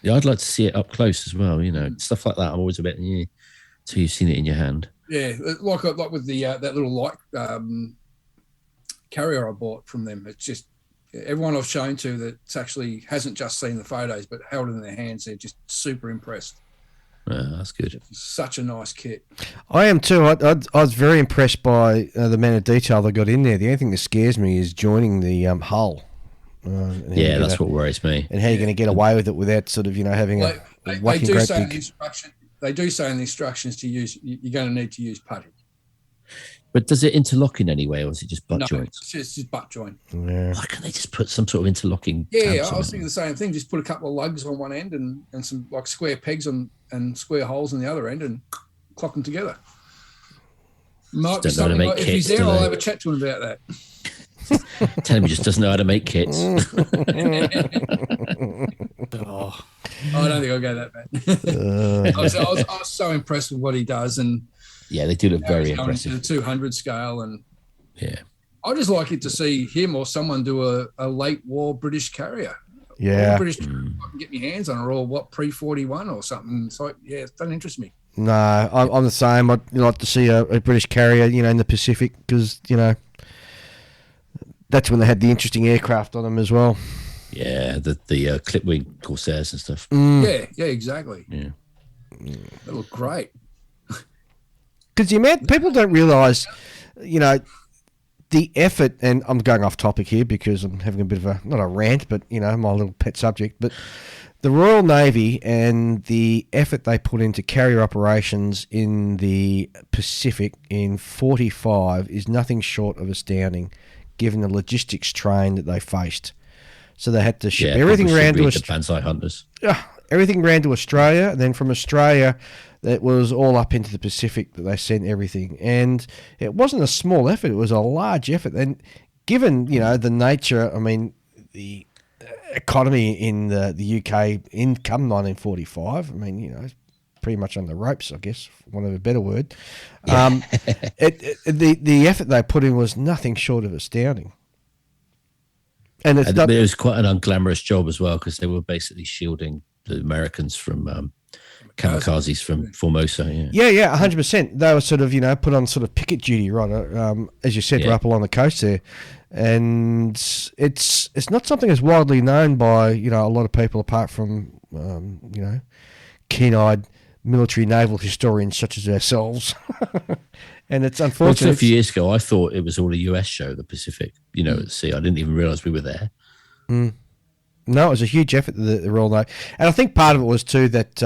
Yeah, I'd like to see it up close as well. Stuff like that. I'm always a bit till you've seen it in your hand. Yeah, like with the that little light carrier I bought from them. It's just everyone I've shown to that actually hasn't just seen the photos but held it in their hands. They're just super impressed. That's good. Such a nice kit. I am too. I was very impressed by the amount of detail they got in there. The only thing that scares me is joining the hull. That's what worries me. And how you're going to get away with it without sort of having a they do say in the instruction. They do say in the instructions to use. You're going to need to use putty. But does it interlock in any way, or is it just butt joints? It's just butt joint. Yeah. Why can't they just put some sort of interlocking? Yeah, I was thinking the same thing. Just put a couple of lugs on one end and some like square pegs and square holes on the other end and clock them together. Might be something if he's there, I'll have a chat to him about that. Tell him he just doesn't know how to make kits. I don't think I'll go that bad. I was so impressed with what he does, and yeah, they do look very impressive. The 200 scale, and yeah, I just like it to see him or someone do a late war British carrier. Yeah, British, I can get my hands on it, or what pre-41 or something. So yeah, it doesn't interest me. No, I'm the same. I'd like to see a British carrier, in the Pacific, because that's when they had the interesting aircraft on them as well. Yeah, the clip-wing Corsairs and stuff. Yeah, exactly. Yeah, they look great. Because the amount people don't realise, the effort, and I'm going off topic here because I'm having a bit of not a rant, but my little pet subject, but the Royal Navy and the effort they put into carrier operations in the Pacific in 45 is nothing short of astounding, given the logistics strain that they faced. So they had to ship everything around to Banzai Hunters. Everything ran to Australia, and then from Australia, that was all up into the Pacific that they sent everything. And it wasn't a small effort, it was a large effort. And given, the nature, the economy in the UK in come 1945, it's pretty much on the ropes, I guess, for want of a better word. Yeah. The effort they put in was nothing short of astounding. And it was quite an unglamorous job as well, because they were basically shielding the Americans from kamikazes from Formosa. Yeah, 100%. They were sort of, put on sort of picket duty, right? As you said, up along the coast there. And it's not something that's widely known by, a lot of people apart from, keen-eyed military naval historians such as ourselves. And it's unfortunate. Well, a few years ago, I thought it was all a US show, the Pacific, at sea. I didn't even realise we were there. No, it was a huge effort, the Royal Navy. And I think part of it was too that,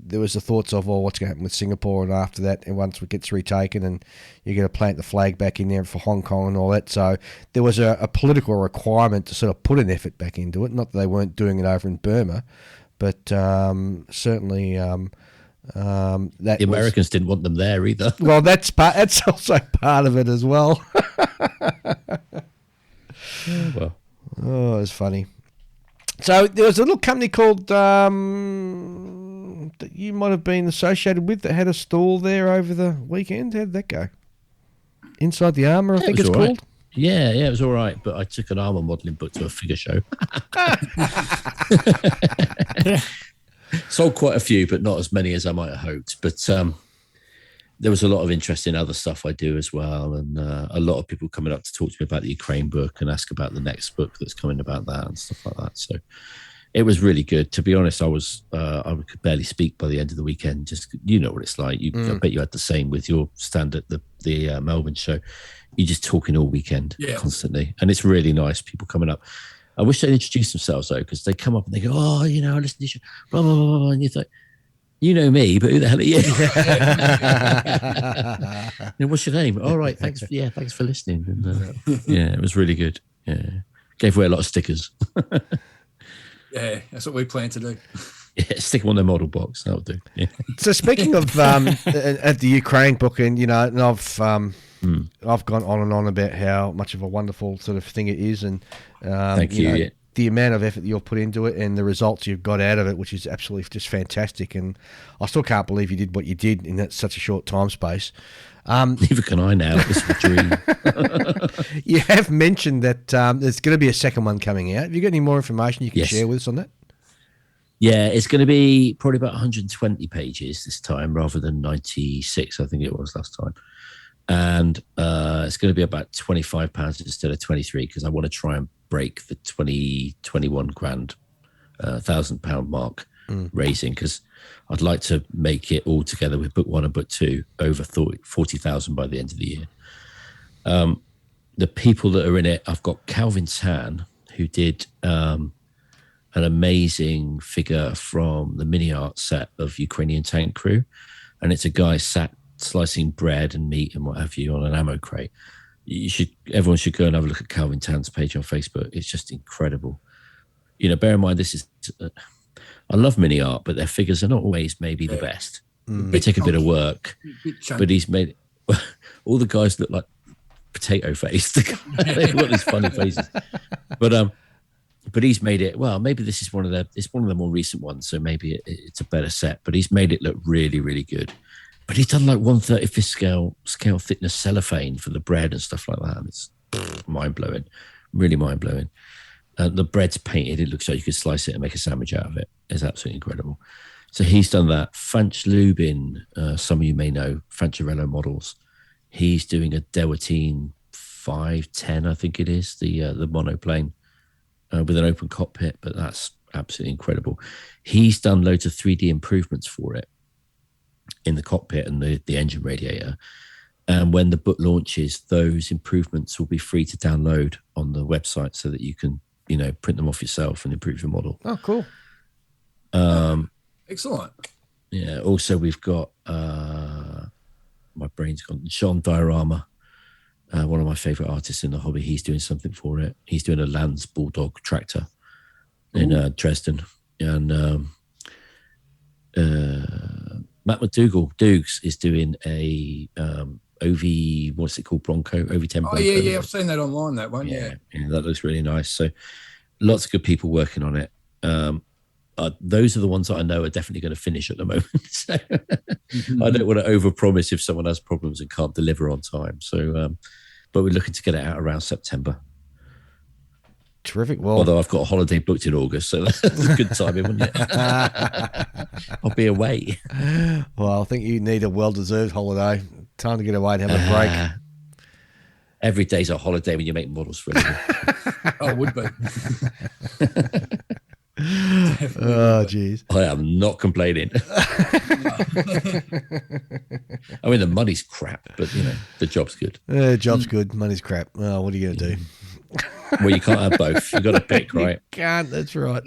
there was the thoughts of, what's going to happen with Singapore, and after that, and once it gets retaken and you're going to plant the flag back in there for Hong Kong and all that. So there was a political requirement to sort of put an effort back into it. Not that they weren't doing it over in Burma, but certainly... the Americans didn't want them there either. Well, that's also part of it as well. Oh, it's funny. So there was a little company called that you might have been associated with that had a stall there over the weekend. How did that go? Inside the Armour, I think it's called. Yeah, it was all right, but I took an armour modelling book to a figure show. Sold quite a few, but not as many as I might have hoped. But there was a lot of interest in other stuff I do as well, and a lot of people coming up to talk to me about the Ukraine book and ask about the next book that's coming about that and stuff like that. So it was really good. To be honest, I could barely speak by the end of the weekend. Just what it's like. I bet you had the same with your stand at the Melbourne show. You're just talking all weekend, constantly, and it's really nice. People coming up. I wish they'd introduce themselves, though, because they come up and they go, I listen to you, blah, blah, blah, blah. And you think, you know me, but who the hell are you? What's your name? All right, thanks for listening. And, it was really good. Yeah. Gave away a lot of stickers. Yeah, that's what we plan to do. Yeah, stick them on their model box. That'll do. Yeah. So speaking of at the Ukraine book, and and I've gone on and on about how much of a wonderful sort of thing it is, and thank you. The amount of effort you've put into it and the results you've got out of it, which is absolutely just fantastic. And I still can't believe you did what you did in such a short time space. Neither can I now. It's a dream. You have mentioned that there's going to be a second one coming out. Have you got any more information you can share with us on that? Yeah, it's going to be probably about 120 pages this time rather than 96, I think it was last time. And it's going to be about £25 instead of 23 because I want to try and break the 21 grand, £1,000 mark raising, because I'd like to make it all together with book one and book two over 40,000 by the end of the year. The people that are in it, I've got Calvin Tan, who did an amazing figure from the mini art set of Ukrainian tank crew, and it's a guy sat slicing bread and meat and what have you on an ammo crate. Everyone should go and have a look at Calvin Tan's page on Facebook. It's just incredible. Bear in mind, this is I love mini art, but their figures are not always maybe the best. They take a bit of work, but he's made all the guys look like potato faced. They've got these funny faces, but he's made it. Well, maybe this is one of the more recent ones, so maybe it's a better set. But he's made it look really, really good. But he's done like 1/35 scale thickness cellophane for the bread and stuff like that. And it's mind blowing, really mind blowing. The bread's painted. It looks like you could slice it and make a sandwich out of it. It's absolutely incredible. So he's done that. Fanch Lubin, some of you may know, Fancharello Models. He's doing a Dewatine 510, I think it is, the monoplane with an open cockpit, but that's absolutely incredible. He's done loads of 3D improvements for it in the cockpit and the engine radiator. And when the book launches, those improvements will be free to download on the website so that you can, print them off yourself and improve your model. Oh, cool. Excellent. Yeah. Also, we've got, my brain's gone, John Diorama, one of my favorite artists in the hobby. He's doing something for it. He's doing a Lanz Bulldog tractor in Dresden. And Matt McDougall, Dukes, is doing a OV, what's it called, Bronco, OV10 Bronco. Oh, yeah, I've seen that online, that one, yeah. That looks really nice. So lots of good people working on it. Those are the ones that I know are definitely going to finish at the moment. So I don't want to overpromise if someone has problems and can't deliver on time. So, but we're looking to get it out around September. Terrific. Well, although I've got a holiday booked in August, so that's a good timing, wouldn't it? I'll be away. Well, I think you need a well-deserved holiday. Time to get away and have a break. Every day's a holiday when you make models for a living. Oh, it would be. Oh, jeez. I am not complaining. I mean, the money's crap, but, the job's good. Job's good. Money's crap. Oh, what are you going to do? Well, you can't have both. You've got to pick, right? You can't. That's right.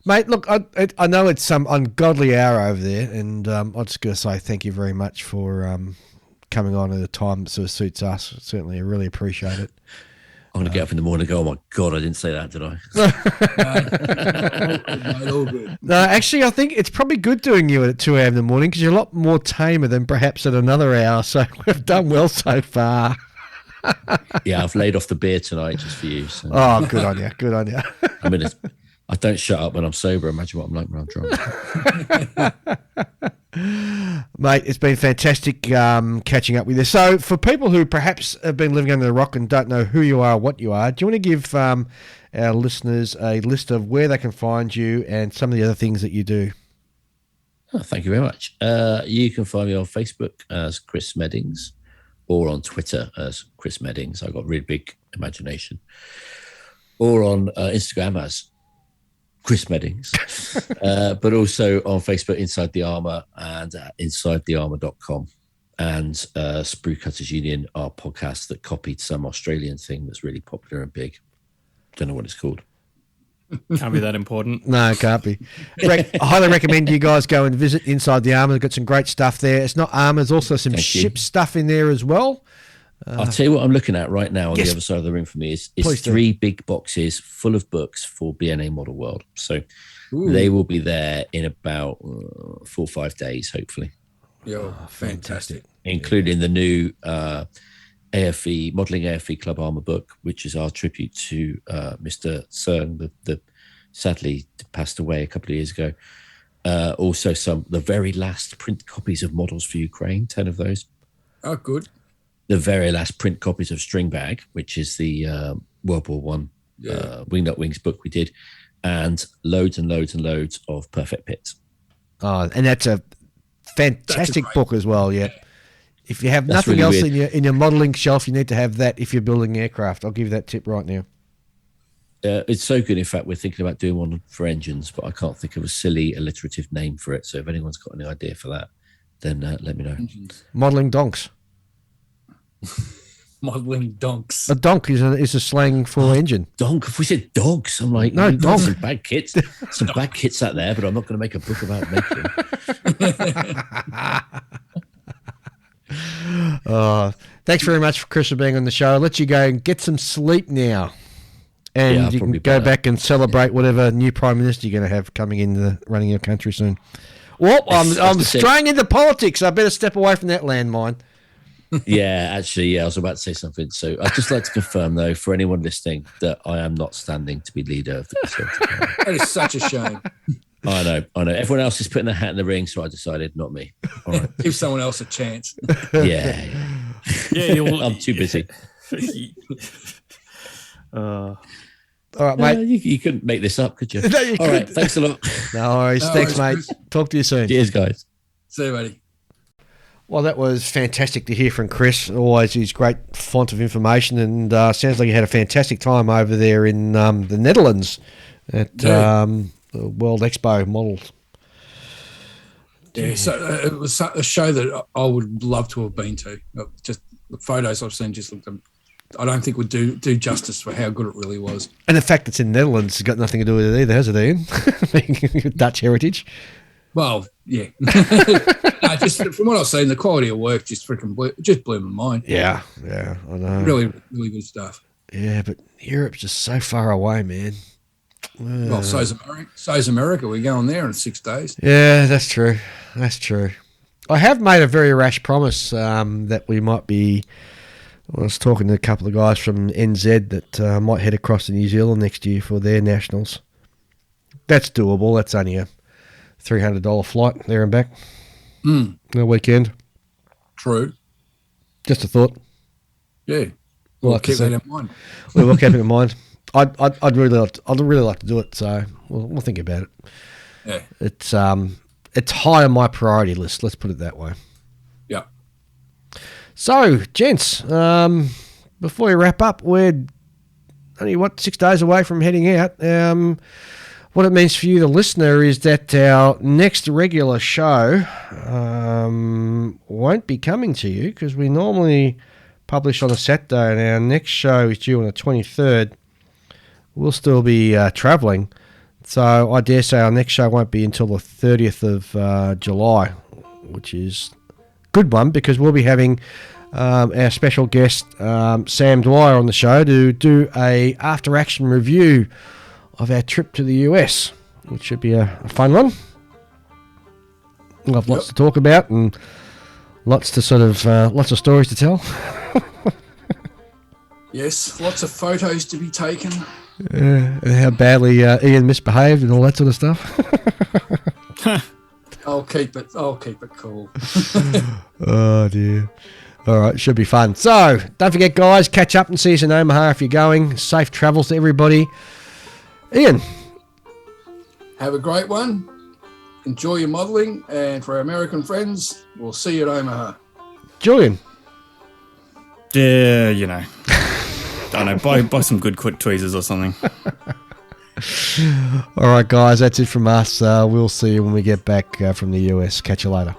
Mate, look, I know it's some ungodly hour over there, and I'm just going to say thank you very much for coming on at a time that sort of suits us. Certainly, I really appreciate it. I'm going to get up in the morning and go, oh, my God, I didn't say that, did I? All good. No, actually, I think it's probably good doing you at 2 a.m. in the morning because you're a lot more tamer than perhaps at another hour, so we've done well so far. Yeah, I've laid off the beer tonight just for you. So. Oh, good on you. Good on you. I mean, I don't shut up when I'm sober. Imagine what I'm like when I'm drunk. Mate, it's been fantastic catching up with you. So for people who perhaps have been living under the rock and don't know who you are, what you are, do you want to give our listeners a list of where they can find you and some of the other things that you do? Oh, thank you very much. You can find me on Facebook as Chris Meddings or on Twitter as Chris Meddings. I've got a really big imagination. Or on Instagram as Chris Meddings, but also on Facebook, Inside the Armour and InsideTheArmour.com. And Sprue Cutters Union, our podcast that copied some Australian thing that's really popular and big. Don't know what it's called. Can't be that important. No, it can't be. I highly recommend you guys go and visit Inside the Armour. They've got some great stuff there. It's not armour, there's also some ship stuff in there as well. I'll tell you what I'm looking at right now on the other side of the room for me is 3 big boxes full of books for BNA Model World. So they will be there in about 4 or 5 days, hopefully. Yo, fantastic. Including the new AFE, Modelling AFE Club Armour book, which is our tribute to Mr. CERN, the sadly passed away a couple of years ago. Also the very last print copies of Models for Ukraine, 10 of those. Oh, good. The very last print copies of String Bag, which is the World War One Wing Nut Wings book we did, and loads and loads and loads of Perfect Pits. Oh, and that's a fantastic book as well, yeah. If you have nothing really else in your modelling shelf, you need to have that if you're building aircraft. I'll give you that tip right now. It's so good. In fact, we're thinking about doing one for engines, but I can't think of a silly alliterative name for it. So if anyone's got any idea for that, then let me know. Modelling donks. Modelling donks. A donk is a slang for engine. Donk. If we said dogs, I'm like, no, donk. Some bad kits. Some bad kits out there, but I'm not going to make a book about making them. Thanks very much, Chris, for being on the show. I'll let you go and get some sleep now. And you can go back and celebrate whatever new Prime Minister you're going to have coming in running your country soon. Well, I'm straying into politics. I better step away from that landmine. Yeah, actually, I was about to say something. So I'd just like to confirm, though, for anyone listening, that I am not standing to be leader of the Conservative Party. That is such a shame. I know. Everyone else is putting their hat in the ring, so I decided, not me. All right. Give someone else a chance. Yeah. I'm too busy. All right, mate. You couldn't make this up, could you? No, you All right, thanks a lot. No worries. Thanks, mate. Talk to you soon. Cheers, guys. See you, buddy. Well, that was fantastic to hear from Chris. Always his great font of information, and sounds like you had a fantastic time over there in the Netherlands at the World Expo Models. Yeah, so it was a show that I would love to have been to. Just the photos I've seen just looked. I don't think would do justice for how good it really was. And the fact it's in the Netherlands has got nothing to do with it either, has it, Ian? Dutch heritage. Well, yeah. No, just from what I've seen, the quality of work just blew my mind. Yeah, I know. Really, really good stuff. Yeah, but Europe's just so far away, man. Well, so's America. So's America. We're going there in 6 days. Yeah, that's true. That's true. I have made a very rash promise that we might be. I was talking to a couple of guys from NZ that might head across to New Zealand next year for their nationals. That's doable. That's only a $300 flight there and back. The weekend. True. Just a thought. Yeah. We'll Like I keep said. that in mind. We'll keep it in mind. I'd really like to do it. So we'll think about it. Yeah. It's high on my priority list. Let's put it that way. Yeah. So, gents, before we wrap up, we're only 6 days away from heading out. What it means for you, the listener, is that our next regular show won't be coming to you because we normally publish on a Saturday, and our next show is due on the 23rd. We'll still be travelling, so I dare say our next show won't be until the 30th of July, which is a good one because we'll be having our special guest Sam Dwyer on the show to do a after-action review of our trip to the US, which should be a fun one. We'll have lots to talk about and lots of stories to tell. Yes, lots of photos to be taken. And how badly Ian misbehaved and all that sort of stuff. I'll keep it cool. Oh dear. All right, should be fun. So don't forget, guys, catch up and see us in Omaha if you're going. Safe travels to everybody. Ian, Have a great one. Enjoy your modelling, and for our American friends, we'll see you at Omaha. Julian. Yeah, you know. I don't know, buy some good quick tweezers or something. All right, guys, that's it from us. We'll see you when we get back from the US. Catch you later.